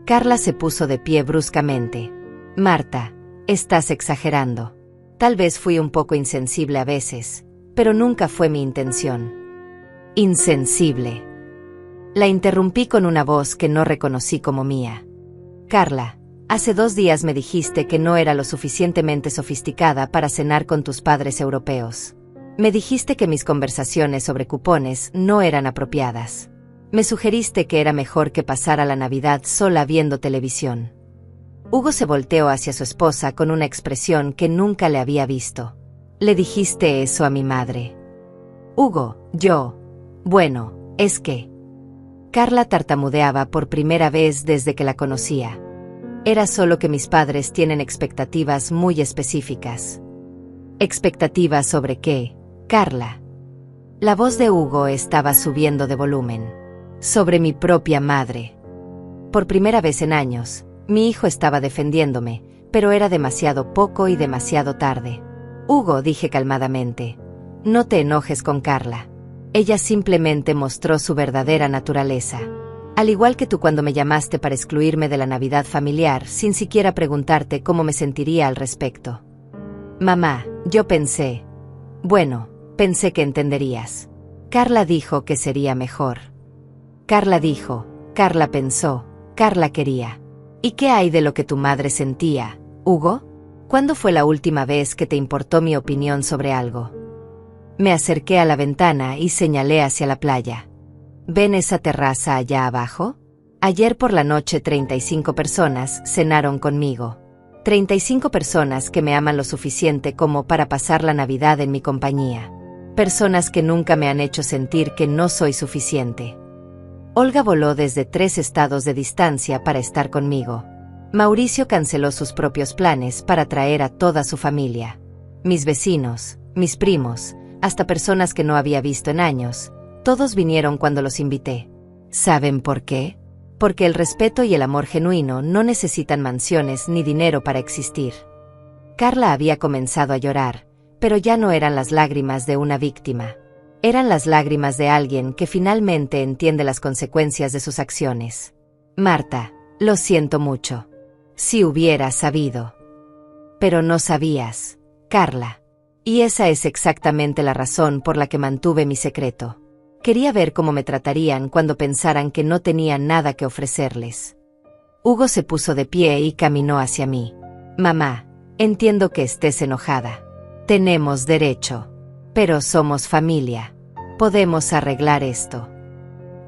Carla se puso de pie bruscamente. Marta, estás exagerando. Tal vez fui un poco insensible a veces, pero nunca fue mi intención. Insensible. La interrumpí con una voz que no reconocí como mía. Carla, Hace 2 días me dijiste que no era lo suficientemente sofisticada para cenar con tus padres europeos. Me dijiste que mis conversaciones sobre cupones no eran apropiadas. Me sugeriste que era mejor que pasara la Navidad sola viendo televisión. Hugo se volteó hacia su esposa con una expresión que nunca le había visto. ¿Le dijiste eso a mi madre? Hugo, bueno, es que... Carla tartamudeaba por primera vez desde que la conocía. Era solo que mis padres tienen expectativas muy específicas. ¿Expectativas sobre qué, Carla? La voz de Hugo estaba subiendo de volumen. Sobre mi propia madre. Por primera vez en años, mi hijo estaba defendiéndome, pero era demasiado poco y demasiado tarde. Hugo, dije calmadamente, no te enojes con Carla. Ella simplemente mostró su verdadera naturaleza. Al igual que tú cuando me llamaste para excluirme de la Navidad familiar sin siquiera preguntarte cómo me sentiría al respecto. Mamá, yo pensé que entenderías. Carla dijo que sería mejor. Carla dijo, Carla pensó, Carla quería. ¿Y qué hay de lo que tu madre sentía, Hugo? ¿Cuándo fue la última vez que te importó mi opinión sobre algo? Me acerqué a la ventana y señalé hacia la playa. ¿Ven esa terraza allá abajo? Ayer por la noche 35 personas cenaron conmigo. 35 personas que me aman lo suficiente como para pasar la Navidad en mi compañía. Personas que nunca me han hecho sentir que no soy suficiente. Olga voló desde 3 estados de distancia para estar conmigo. Mauricio canceló sus propios planes para traer a toda su familia. Mis vecinos, mis primos, hasta personas que no había visto en años, todos vinieron cuando los invité. ¿Saben por qué? Porque el respeto y el amor genuino no necesitan mansiones ni dinero para existir. Carla había comenzado a llorar, pero ya no eran las lágrimas de una víctima. Eran las lágrimas de alguien que finalmente entiende las consecuencias de sus acciones. Marta, lo siento mucho. Si hubieras sabido. Pero no sabías, Carla. Y esa es exactamente la razón por la que mantuve mi secreto. Quería ver cómo me tratarían cuando pensaran que no tenía nada que ofrecerles. Hugo se puso de pie y caminó hacia mí. Mamá, entiendo que estés enojada. Tenemos derecho. Pero somos familia. Podemos arreglar esto.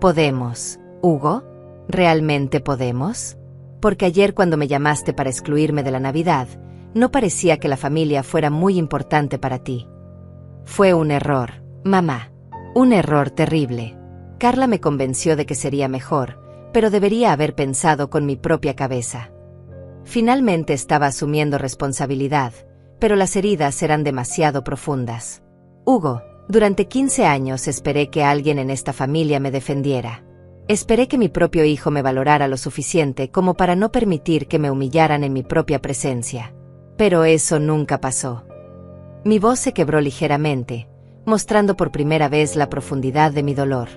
¿Podemos, Hugo? ¿Realmente podemos? Porque ayer cuando me llamaste para excluirme de la Navidad, no parecía que la familia fuera muy importante para ti. Fue un error, mamá. Un error terrible. Carla me convenció de que sería mejor, pero debería haber pensado con mi propia cabeza. Finalmente estaba asumiendo responsabilidad, pero las heridas eran demasiado profundas. Hugo, durante 15 años esperé que alguien en esta familia me defendiera. Esperé que mi propio hijo me valorara lo suficiente como para no permitir que me humillaran en mi propia presencia. Pero eso nunca pasó. Mi voz se quebró ligeramente, mostrando por primera vez la profundidad de mi dolor.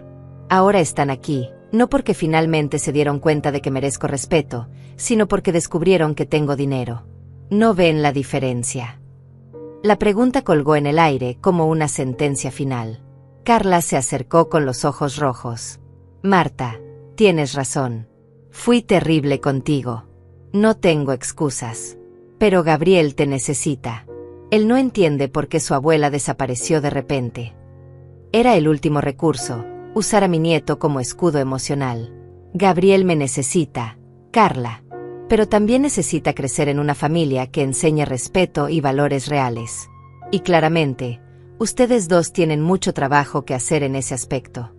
Ahora están aquí, no porque finalmente se dieron cuenta de que merezco respeto, sino porque descubrieron que tengo dinero. ¿No ven la diferencia? La pregunta colgó en el aire como una sentencia final. Carla se acercó con los ojos rojos. Marta, tienes razón. Fui terrible contigo. No tengo excusas. Pero Gabriel te necesita. Él no entiende por qué su abuela desapareció de repente. Era el último recurso, usar a mi nieto como escudo emocional. Gabriel me necesita, Carla. Pero también necesita crecer en una familia que enseñe respeto y valores reales. Y claramente, ustedes dos tienen mucho trabajo que hacer en ese aspecto.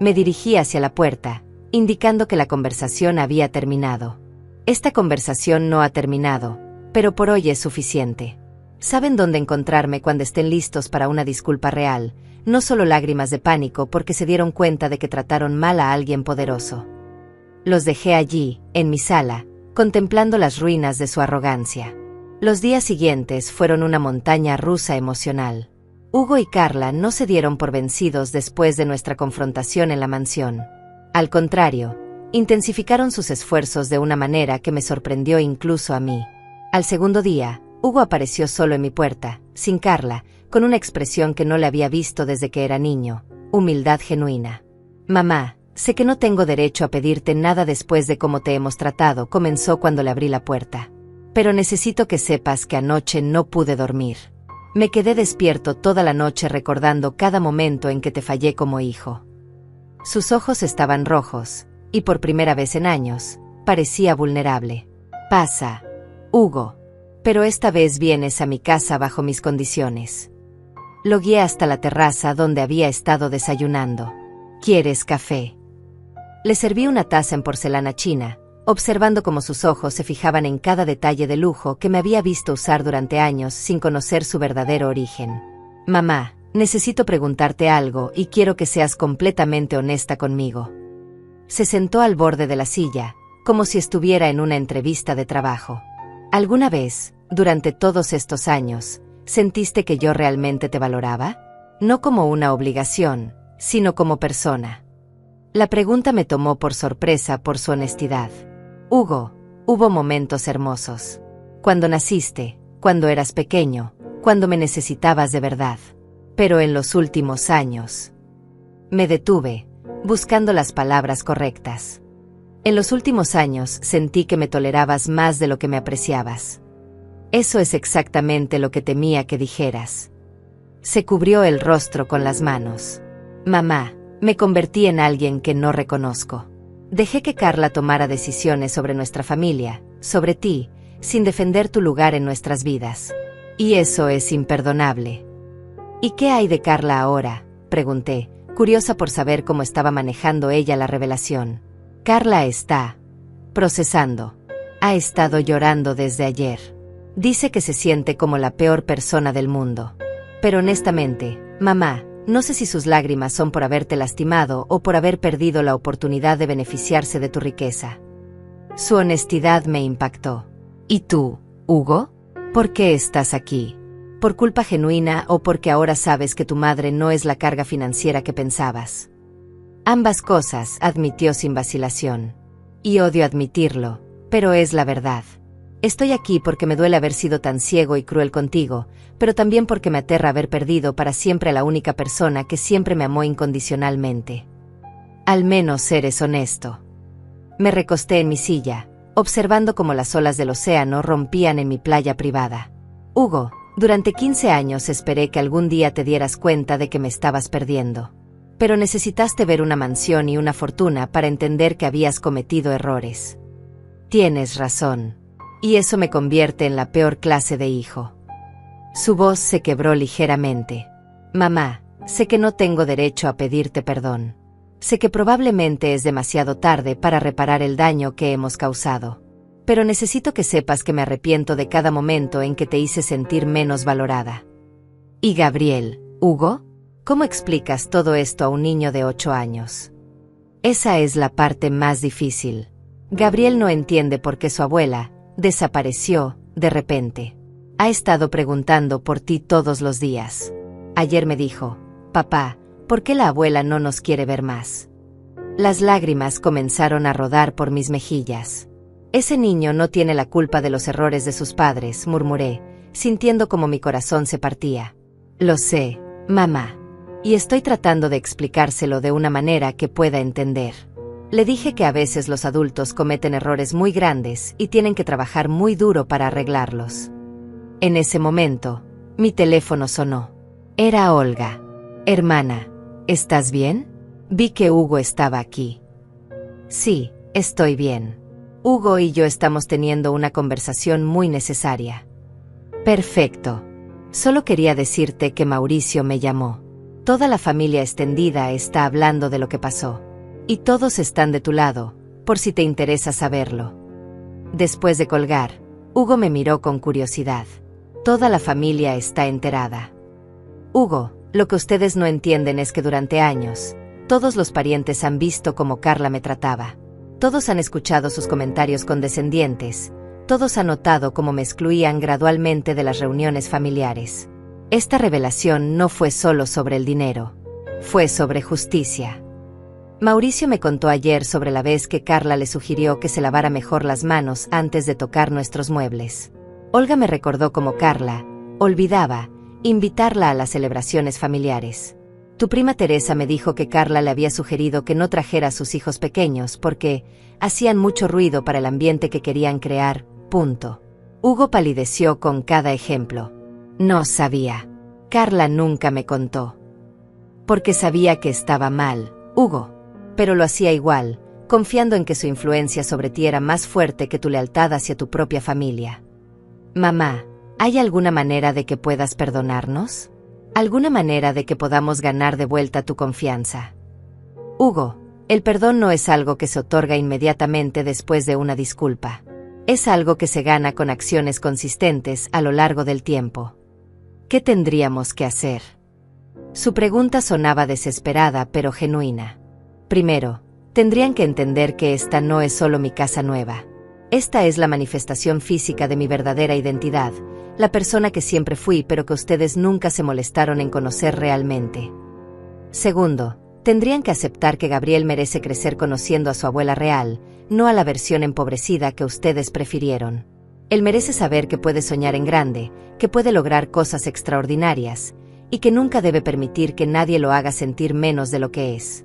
Me dirigí hacia la puerta, indicando que la conversación había terminado. Esta conversación no ha terminado, pero por hoy es suficiente. Saben dónde encontrarme cuando estén listos para una disculpa real, no solo lágrimas de pánico porque se dieron cuenta de que trataron mal a alguien poderoso. Los dejé allí, en mi sala, contemplando las ruinas de su arrogancia. Los días siguientes fueron una montaña rusa emocional. Hugo y Carla no se dieron por vencidos después de nuestra confrontación en la mansión. Al contrario, intensificaron sus esfuerzos de una manera que me sorprendió incluso a mí. Al segundo día, Hugo apareció solo en mi puerta, sin Carla, con una expresión que no le había visto desde que era niño, humildad genuina. Mamá, Sé que no tengo derecho a pedirte nada después de cómo te hemos tratado, comenzó cuando le abrí la puerta. Pero necesito que sepas que anoche no pude dormir. Me quedé despierto toda la noche recordando cada momento en que te fallé como hijo. Sus ojos estaban rojos, y por primera vez en años, parecía vulnerable. Pasa, Hugo. Pero esta vez vienes a mi casa bajo mis condiciones. Lo guié hasta la terraza donde había estado desayunando. ¿Quieres café? Le serví una taza en porcelana china, observando cómo sus ojos se fijaban en cada detalle de lujo que me había visto usar durante años sin conocer su verdadero origen. Mamá, necesito preguntarte algo y quiero que seas completamente honesta conmigo. Se sentó al borde de la silla, como si estuviera en una entrevista de trabajo. ¿Alguna vez, durante todos estos años, sentiste que yo realmente te valoraba? No como una obligación, sino como persona. La pregunta me tomó por sorpresa por su honestidad. Hugo, hubo momentos hermosos. Cuando naciste, cuando eras pequeño, cuando me necesitabas de verdad. Pero en los últimos años... Me detuve, buscando las palabras correctas. En los últimos años sentí que me tolerabas más de lo que me apreciabas. Eso es exactamente lo que temía que dijeras. Se cubrió el rostro con las manos. Mamá, me convertí en alguien que no reconozco. Dejé que Carla tomara decisiones sobre nuestra familia, sobre ti, sin defender tu lugar en nuestras vidas. Y eso es imperdonable. ¿Y qué hay de Carla ahora?, pregunté, curiosa por saber cómo estaba manejando ella la revelación. Carla está procesando. Ha estado llorando desde ayer. Dice que se siente como la peor persona del mundo. Pero honestamente, mamá, no sé si sus lágrimas son por haberte lastimado o por haber perdido la oportunidad de beneficiarse de tu riqueza. Su honestidad me impactó. ¿Y tú, Hugo? ¿Por qué estás aquí? ¿Por culpa genuina o porque ahora sabes que tu madre no es la carga financiera que pensabas? Ambas cosas, admitió sin vacilación. Y odio admitirlo, pero es la verdad. Estoy aquí porque me duele haber sido tan ciego y cruel contigo, pero también porque me aterra haber perdido para siempre a la única persona que siempre me amó incondicionalmente. Al menos eres honesto. Me recosté en mi silla, observando cómo las olas del océano rompían en mi playa privada. Hugo, durante 15 años esperé que algún día te dieras cuenta de que me estabas perdiendo. Pero necesitaste ver una mansión y una fortuna para entender que habías cometido errores. Tienes razón. Y eso me convierte en la peor clase de hijo. Su voz se quebró ligeramente. Mamá, sé que no tengo derecho a pedirte perdón. Sé que probablemente es demasiado tarde para reparar el daño que hemos causado. Pero necesito que sepas que me arrepiento de cada momento en que te hice sentir menos valorada. ¿Y Gabriel, Hugo? ¿Cómo explicas todo esto a un niño de 8 años? Esa es la parte más difícil. Gabriel no entiende por qué su abuela desapareció, de repente. Ha estado preguntando por ti todos los días. Ayer me dijo, papá, ¿por qué la abuela no nos quiere ver más? Las lágrimas comenzaron a rodar por mis mejillas. Ese niño no tiene la culpa de los errores de sus padres, murmuré, sintiendo como mi corazón se partía. Lo sé, mamá. Y estoy tratando de explicárselo de una manera que pueda entender. Le dije que a veces los adultos cometen errores muy grandes y tienen que trabajar muy duro para arreglarlos. En ese momento, mi teléfono sonó. Era Olga. Hermana, ¿estás bien? Vi que Hugo estaba aquí. Sí, estoy bien. Hugo y yo estamos teniendo una conversación muy necesaria. Perfecto. Solo quería decirte que Mauricio me llamó. Toda la familia extendida está hablando de lo que pasó. Y todos están de tu lado, por si te interesa saberlo. Después de colgar, Hugo me miró con curiosidad. Toda la familia está enterada. Hugo, lo que ustedes no entienden es que durante años, todos los parientes han visto cómo Carla me trataba. Todos han escuchado sus comentarios condescendientes. Todos han notado cómo me excluían gradualmente de las reuniones familiares. Esta revelación no fue solo sobre el dinero. Fue sobre justicia. Mauricio me contó ayer sobre la vez que Carla le sugirió que se lavara mejor las manos antes de tocar nuestros muebles. Olga me recordó cómo Carla olvidaba invitarla a las celebraciones familiares. Tu prima Teresa me dijo que Carla le había sugerido que no trajera a sus hijos pequeños porque hacían mucho ruido para el ambiente que querían crear, punto. Hugo palideció con cada ejemplo. No sabía. Carla nunca me contó. Porque sabía que estaba mal, Hugo. Pero lo hacía igual, confiando en que su influencia sobre ti era más fuerte que tu lealtad hacia tu propia familia. Mamá, ¿hay alguna manera de que puedas perdonarnos? ¿Alguna manera de que podamos ganar de vuelta tu confianza? Hugo, el perdón no es algo que se otorga inmediatamente después de una disculpa. Es algo que se gana con acciones consistentes a lo largo del tiempo. ¿Qué tendríamos que hacer? Su pregunta sonaba desesperada pero genuina. Primero, tendrían que entender que esta no es solo mi casa nueva. Esta es la manifestación física de mi verdadera identidad, la persona que siempre fui pero que ustedes nunca se molestaron en conocer realmente. Segundo, tendrían que aceptar que Gabriel merece crecer conociendo a su abuela real, no a la versión empobrecida que ustedes prefirieron. Él merece saber que puede soñar en grande, que puede lograr cosas extraordinarias, y que nunca debe permitir que nadie lo haga sentir menos de lo que es.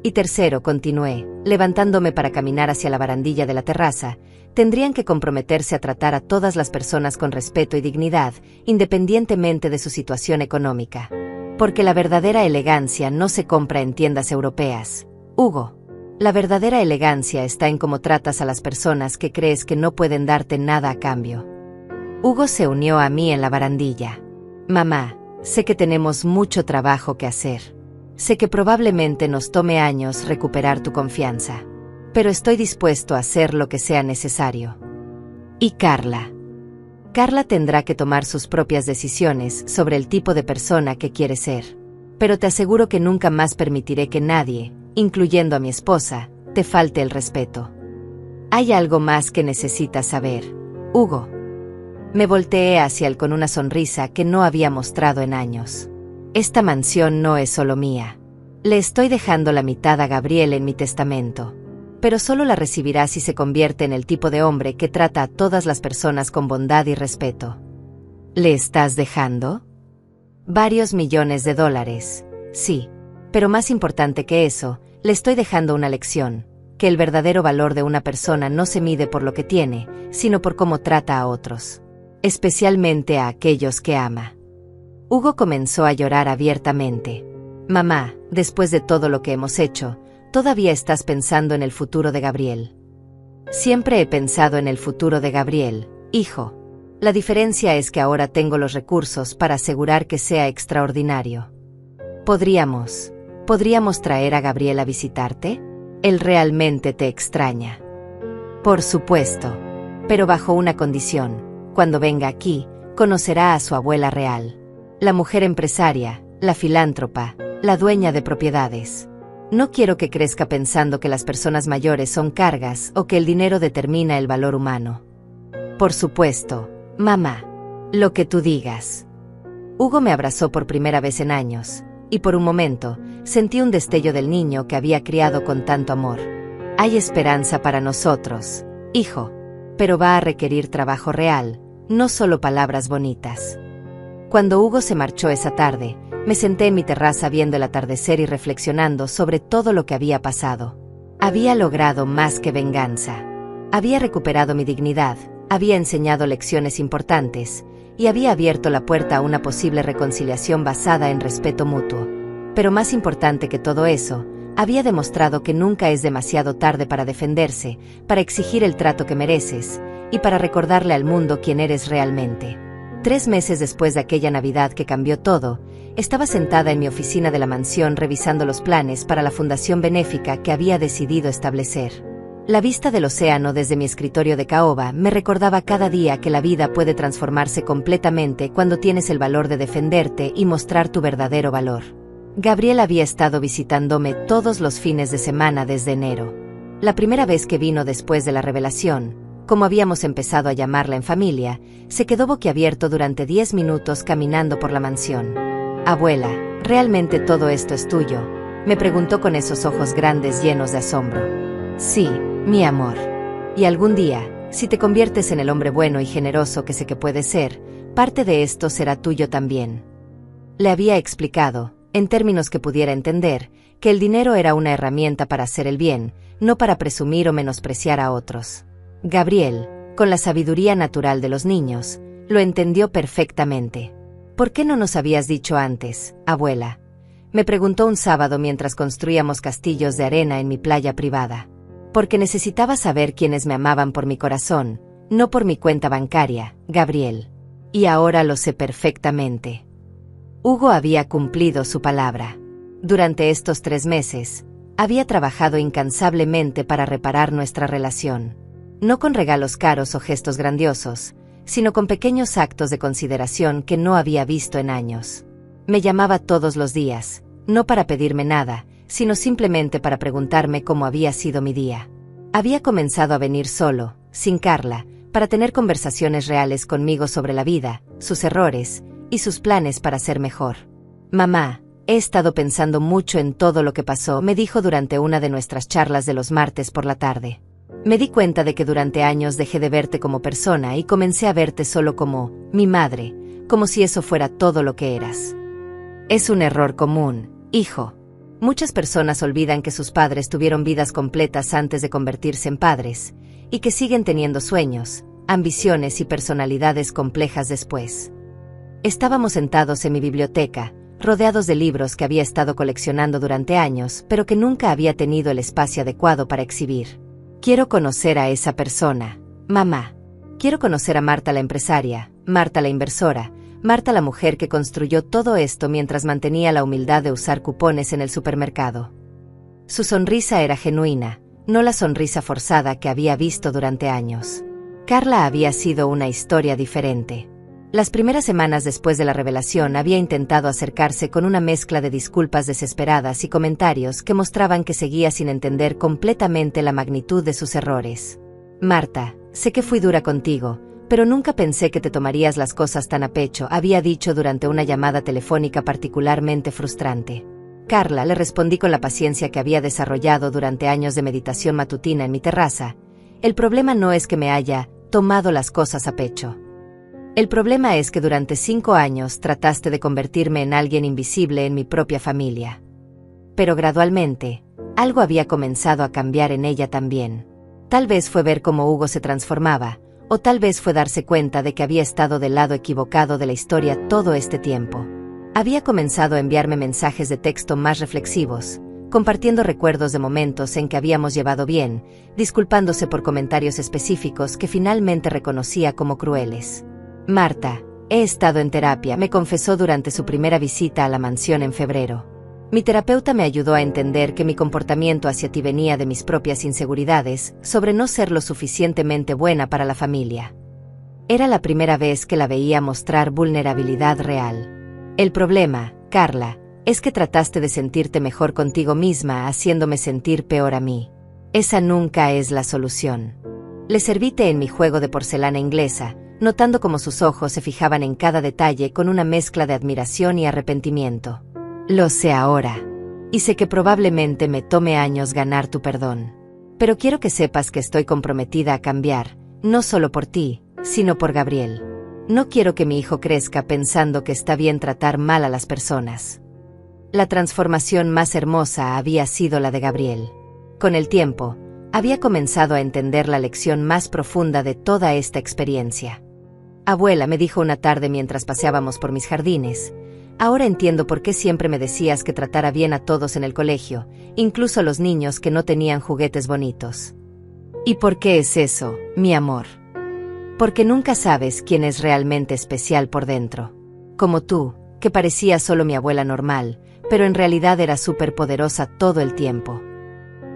Y tercero, continué, levantándome para caminar hacia la barandilla de la terraza, tendrían que comprometerse a tratar a todas las personas con respeto y dignidad, independientemente de su situación económica. Porque la verdadera elegancia no se compra en tiendas europeas, Hugo. La verdadera elegancia está en cómo tratas a las personas que crees que no pueden darte nada a cambio. Hugo se unió a mí en la barandilla. Mamá, sé que tenemos mucho trabajo que hacer. Sé que probablemente nos tome años recuperar tu confianza. Pero estoy dispuesto a hacer lo que sea necesario. ¿Y Carla? Carla tendrá que tomar sus propias decisiones sobre el tipo de persona que quiere ser. Pero te aseguro que nunca más permitiré que nadie, incluyendo a mi esposa, te falte el respeto. Hay algo más que necesitas saber, Hugo. Me volteé hacia él con una sonrisa que no había mostrado en años. Esta mansión no es solo mía. Le estoy dejando la mitad a Gabriel en mi testamento. Pero solo la recibirá si se convierte en el tipo de hombre que trata a todas las personas con bondad y respeto. ¿Le estás dejando? Varios millones de dólares, sí. Pero más importante que eso, le estoy dejando una lección, que el verdadero valor de una persona no se mide por lo que tiene, sino por cómo trata a otros. Especialmente a aquellos que ama. Hugo comenzó a llorar abiertamente. Mamá, después de todo lo que hemos hecho, todavía estás pensando en el futuro de Gabriel. Siempre he pensado en el futuro de Gabriel, hijo. La diferencia es que ahora tengo los recursos para asegurar que sea extraordinario. ¿Podríamos traer a Gabriel a visitarte? Él realmente te extraña. Por supuesto. Pero bajo una condición. Cuando venga aquí, conocerá a su abuela real. La mujer empresaria, la filántropa, la dueña de propiedades. No quiero que crezca pensando que las personas mayores son cargas o que el dinero determina el valor humano. Por supuesto, mamá. Lo que tú digas. Hugo me abrazó por primera vez en años, y por un momento, sentí un destello del niño que había criado con tanto amor. Hay esperanza para nosotros, hijo, pero va a requerir trabajo real, no solo palabras bonitas. Cuando Hugo se marchó esa tarde, me senté en mi terraza viendo el atardecer y reflexionando sobre todo lo que había pasado. Había logrado más que venganza. Había recuperado mi dignidad, había enseñado lecciones importantes, y había abierto la puerta a una posible reconciliación basada en respeto mutuo. Pero más importante que todo eso, había demostrado que nunca es demasiado tarde para defenderse, para exigir el trato que mereces, y para recordarle al mundo quién eres realmente. 3 meses después de aquella Navidad que cambió todo, estaba sentada en mi oficina de la mansión revisando los planes para la fundación benéfica que había decidido establecer. La vista del océano desde mi escritorio de caoba me recordaba cada día que la vida puede transformarse completamente cuando tienes el valor de defenderte y mostrar tu verdadero valor. Gabriel había estado visitándome todos los fines de semana desde enero. La primera vez que vino después de la revelación, como habíamos empezado a llamarla en familia, se quedó boquiabierto durante 10 minutos caminando por la mansión. Abuela, ¿realmente todo esto es tuyo?, me preguntó con esos ojos grandes llenos de asombro. Sí, mi amor. Y algún día, si te conviertes en el hombre bueno y generoso que sé que puedes ser, parte de esto será tuyo también. Le había explicado, en términos que pudiera entender, que el dinero era una herramienta para hacer el bien, no para presumir o menospreciar a otros. Gabriel, con la sabiduría natural de los niños, lo entendió perfectamente. ¿Por qué no nos habías dicho antes, abuela?, me preguntó un sábado mientras construíamos castillos de arena en mi playa privada. Porque necesitaba saber quiénes me amaban por mi corazón, no por mi cuenta bancaria, Gabriel. Y ahora lo sé perfectamente. Hugo había cumplido su palabra. Durante estos 3 meses, había trabajado incansablemente para reparar nuestra relación. No con regalos caros o gestos grandiosos, sino con pequeños actos de consideración que no había visto en años. Me llamaba todos los días, no para pedirme nada, sino simplemente para preguntarme cómo había sido mi día. Había comenzado a venir solo, sin Carla, para tener conversaciones reales conmigo sobre la vida, sus errores, y sus planes para ser mejor. Mamá, he estado pensando mucho en todo lo que pasó, me dijo durante una de nuestras charlas de los martes por la tarde. Me di cuenta de que durante años dejé de verte como persona y comencé a verte solo como mi madre, como si eso fuera todo lo que eras. Es un error común, hijo. Muchas personas olvidan que sus padres tuvieron vidas completas antes de convertirse en padres, y que siguen teniendo sueños, ambiciones y personalidades complejas después. Estábamos sentados en mi biblioteca, rodeados de libros que había estado coleccionando durante años, pero que nunca había tenido el espacio adecuado para exhibir. Quiero conocer a esa persona, mamá. Quiero conocer a Marta la empresaria, Marta la inversora, Marta la mujer que construyó todo esto mientras mantenía la humildad de usar cupones en el supermercado. Su sonrisa era genuina, no la sonrisa forzada que había visto durante años. Carla había sido una historia diferente. Las primeras semanas después de la revelación había intentado acercarse con una mezcla de disculpas desesperadas y comentarios que mostraban que seguía sin entender completamente la magnitud de sus errores. Marta, sé que fui dura contigo, pero nunca pensé que te tomarías las cosas tan a pecho, había dicho durante una llamada telefónica particularmente frustrante. Carla, le respondí con la paciencia que había desarrollado durante años de meditación matutina en mi terraza. El problema no es que me haya tomado las cosas a pecho. El problema es que durante 5 años trataste de convertirme en alguien invisible en mi propia familia. Pero gradualmente, algo había comenzado a cambiar en ella también. Tal vez fue ver cómo Hugo se transformaba, o tal vez fue darse cuenta de que había estado del lado equivocado de la historia todo este tiempo. Había comenzado a enviarme mensajes de texto más reflexivos, compartiendo recuerdos de momentos en que habíamos llevado bien, disculpándose por comentarios específicos que finalmente reconocía como crueles. Marta, he estado en terapia, me confesó durante su primera visita a la mansión en febrero. Mi terapeuta me ayudó a entender que mi comportamiento hacia ti venía de mis propias inseguridades sobre no ser lo suficientemente buena para la familia. Era la primera vez que la veía mostrar vulnerabilidad real. El problema, Carla, es que trataste de sentirte mejor contigo misma haciéndome sentir peor a mí. Esa nunca es la solución. Le serví té en mi juego de porcelana inglesa, notando cómo sus ojos se fijaban en cada detalle con una mezcla de admiración y arrepentimiento. Lo sé ahora. Y sé que probablemente me tome años ganar tu perdón. Pero quiero que sepas que estoy comprometida a cambiar, no solo por ti, sino por Gabriel. No quiero que mi hijo crezca pensando que está bien tratar mal a las personas. La transformación más hermosa había sido la de Gabriel. Con el tiempo, había comenzado a entender la lección más profunda de toda esta experiencia. Abuela, me dijo una tarde mientras paseábamos por mis jardines, ahora entiendo por qué siempre me decías que tratara bien a todos en el colegio, incluso a los niños que no tenían juguetes bonitos. ¿Y por qué es eso, mi amor? Porque nunca sabes quién es realmente especial por dentro. Como tú, que parecías solo mi abuela normal, pero en realidad era superpoderosa todo el tiempo.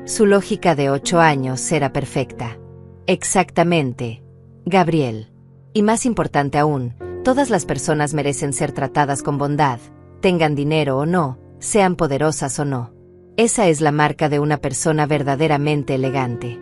Su lógica de 8 años era perfecta. Exactamente, Gabriel. Y más importante aún, todas las personas merecen ser tratadas con bondad, tengan dinero o no, sean poderosas o no. Esa es la marca de una persona verdaderamente elegante.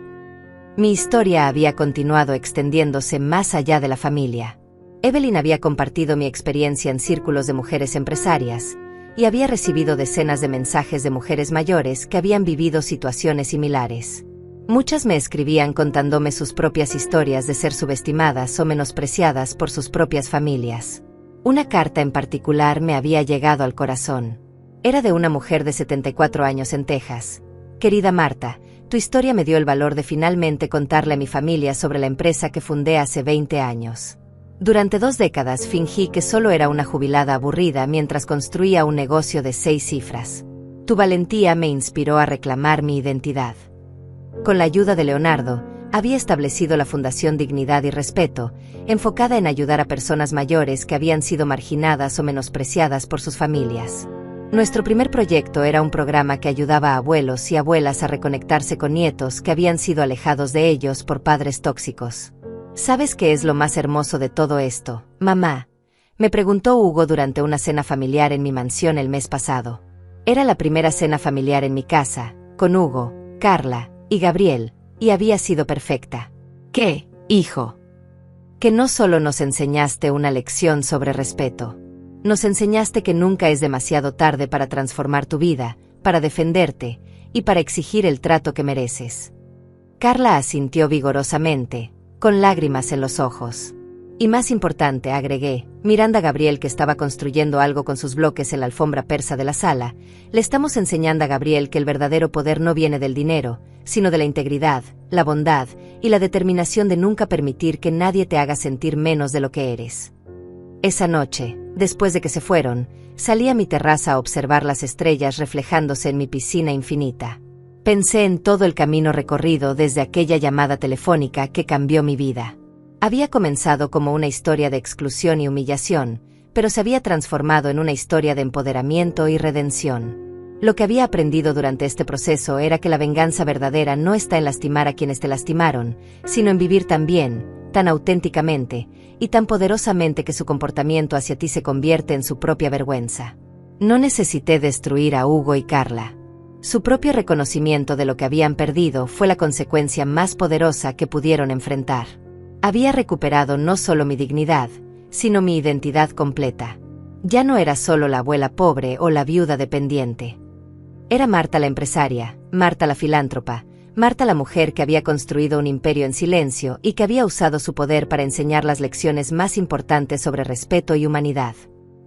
Mi historia había continuado extendiéndose más allá de la familia. Evelyn había compartido mi experiencia en círculos de mujeres empresarias, y había recibido decenas de mensajes de mujeres mayores que habían vivido situaciones similares. Muchas me escribían contándome sus propias historias de ser subestimadas o menospreciadas por sus propias familias. Una carta en particular me había llegado al corazón. Era de una mujer de 74 años en Texas. Querida Marta, tu historia me dio el valor de finalmente contarle a mi familia sobre la empresa que fundé hace 20 años. Durante 2 décadas fingí que solo era una jubilada aburrida mientras construía un negocio de 6 cifras. Tu valentía me inspiró a reclamar mi identidad. Con la ayuda de Leonardo, había establecido la Fundación Dignidad y Respeto, enfocada en ayudar a personas mayores que habían sido marginadas o menospreciadas por sus familias. Nuestro primer proyecto era un programa que ayudaba a abuelos y abuelas a reconectarse con nietos que habían sido alejados de ellos por padres tóxicos. ¿Sabes qué es lo más hermoso de todo esto, mamá?, me preguntó Hugo durante una cena familiar en mi mansión el mes pasado. Era la primera cena familiar en mi casa, con Hugo, Carla y Gabriel, y había sido perfecta. ¿Qué, hijo? Que no solo nos enseñaste una lección sobre respeto. Nos enseñaste que nunca es demasiado tarde para transformar tu vida, para defenderte y para exigir el trato que mereces. Carla asintió vigorosamente, con lágrimas en los ojos. Y más importante, agregué, mirando a Gabriel que estaba construyendo algo con sus bloques en la alfombra persa de la sala, le estamos enseñando a Gabriel que el verdadero poder no viene del dinero, sino de la integridad, la bondad y la determinación de nunca permitir que nadie te haga sentir menos de lo que eres. Esa noche, después de que se fueron, salí a mi terraza a observar las estrellas reflejándose en mi piscina infinita. Pensé en todo el camino recorrido desde aquella llamada telefónica que cambió mi vida. Había comenzado como una historia de exclusión y humillación, pero se había transformado en una historia de empoderamiento y redención. Lo que había aprendido durante este proceso era que la venganza verdadera no está en lastimar a quienes te lastimaron, sino en vivir tan bien, tan auténticamente, y tan poderosamente que su comportamiento hacia ti se convierte en su propia vergüenza. No necesité destruir a Hugo y Carla. Su propio reconocimiento de lo que habían perdido fue la consecuencia más poderosa que pudieron enfrentar. Había recuperado no solo mi dignidad, sino mi identidad completa. Ya no era solo la abuela pobre o la viuda dependiente. Era Marta la empresaria, Marta la filántropa, Marta la mujer que había construido un imperio en silencio y que había usado su poder para enseñar las lecciones más importantes sobre respeto y humanidad.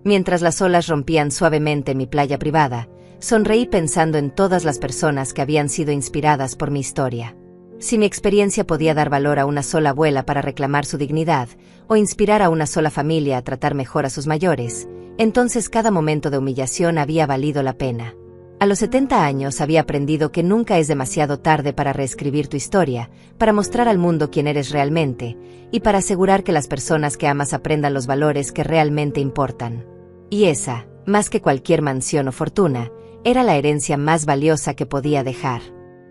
Mientras las olas rompían suavemente en mi playa privada, sonreí pensando en todas las personas que habían sido inspiradas por mi historia. Si mi experiencia podía dar valor a una sola abuela para reclamar su dignidad, o inspirar a una sola familia a tratar mejor a sus mayores, entonces cada momento de humillación había valido la pena. A los 70 años había aprendido que nunca es demasiado tarde para reescribir tu historia, para mostrar al mundo quién eres realmente, y para asegurar que las personas que amas aprendan los valores que realmente importan. Y esa, más que cualquier mansión o fortuna, era la herencia más valiosa que podía dejar.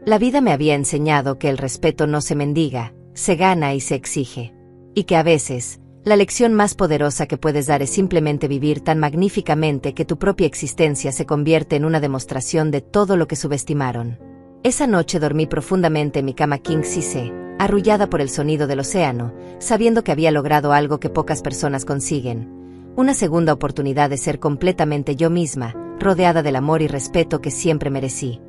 La vida me había enseñado que el respeto no se mendiga, se gana y se exige. Y que a veces, la lección más poderosa que puedes dar es simplemente vivir tan magníficamente que tu propia existencia se convierte en una demostración de todo lo que subestimaron. Esa noche dormí profundamente en mi cama king size, arrullada por el sonido del océano, sabiendo que había logrado algo que pocas personas consiguen. Una segunda oportunidad de ser completamente yo misma, rodeada del amor y respeto que siempre merecí.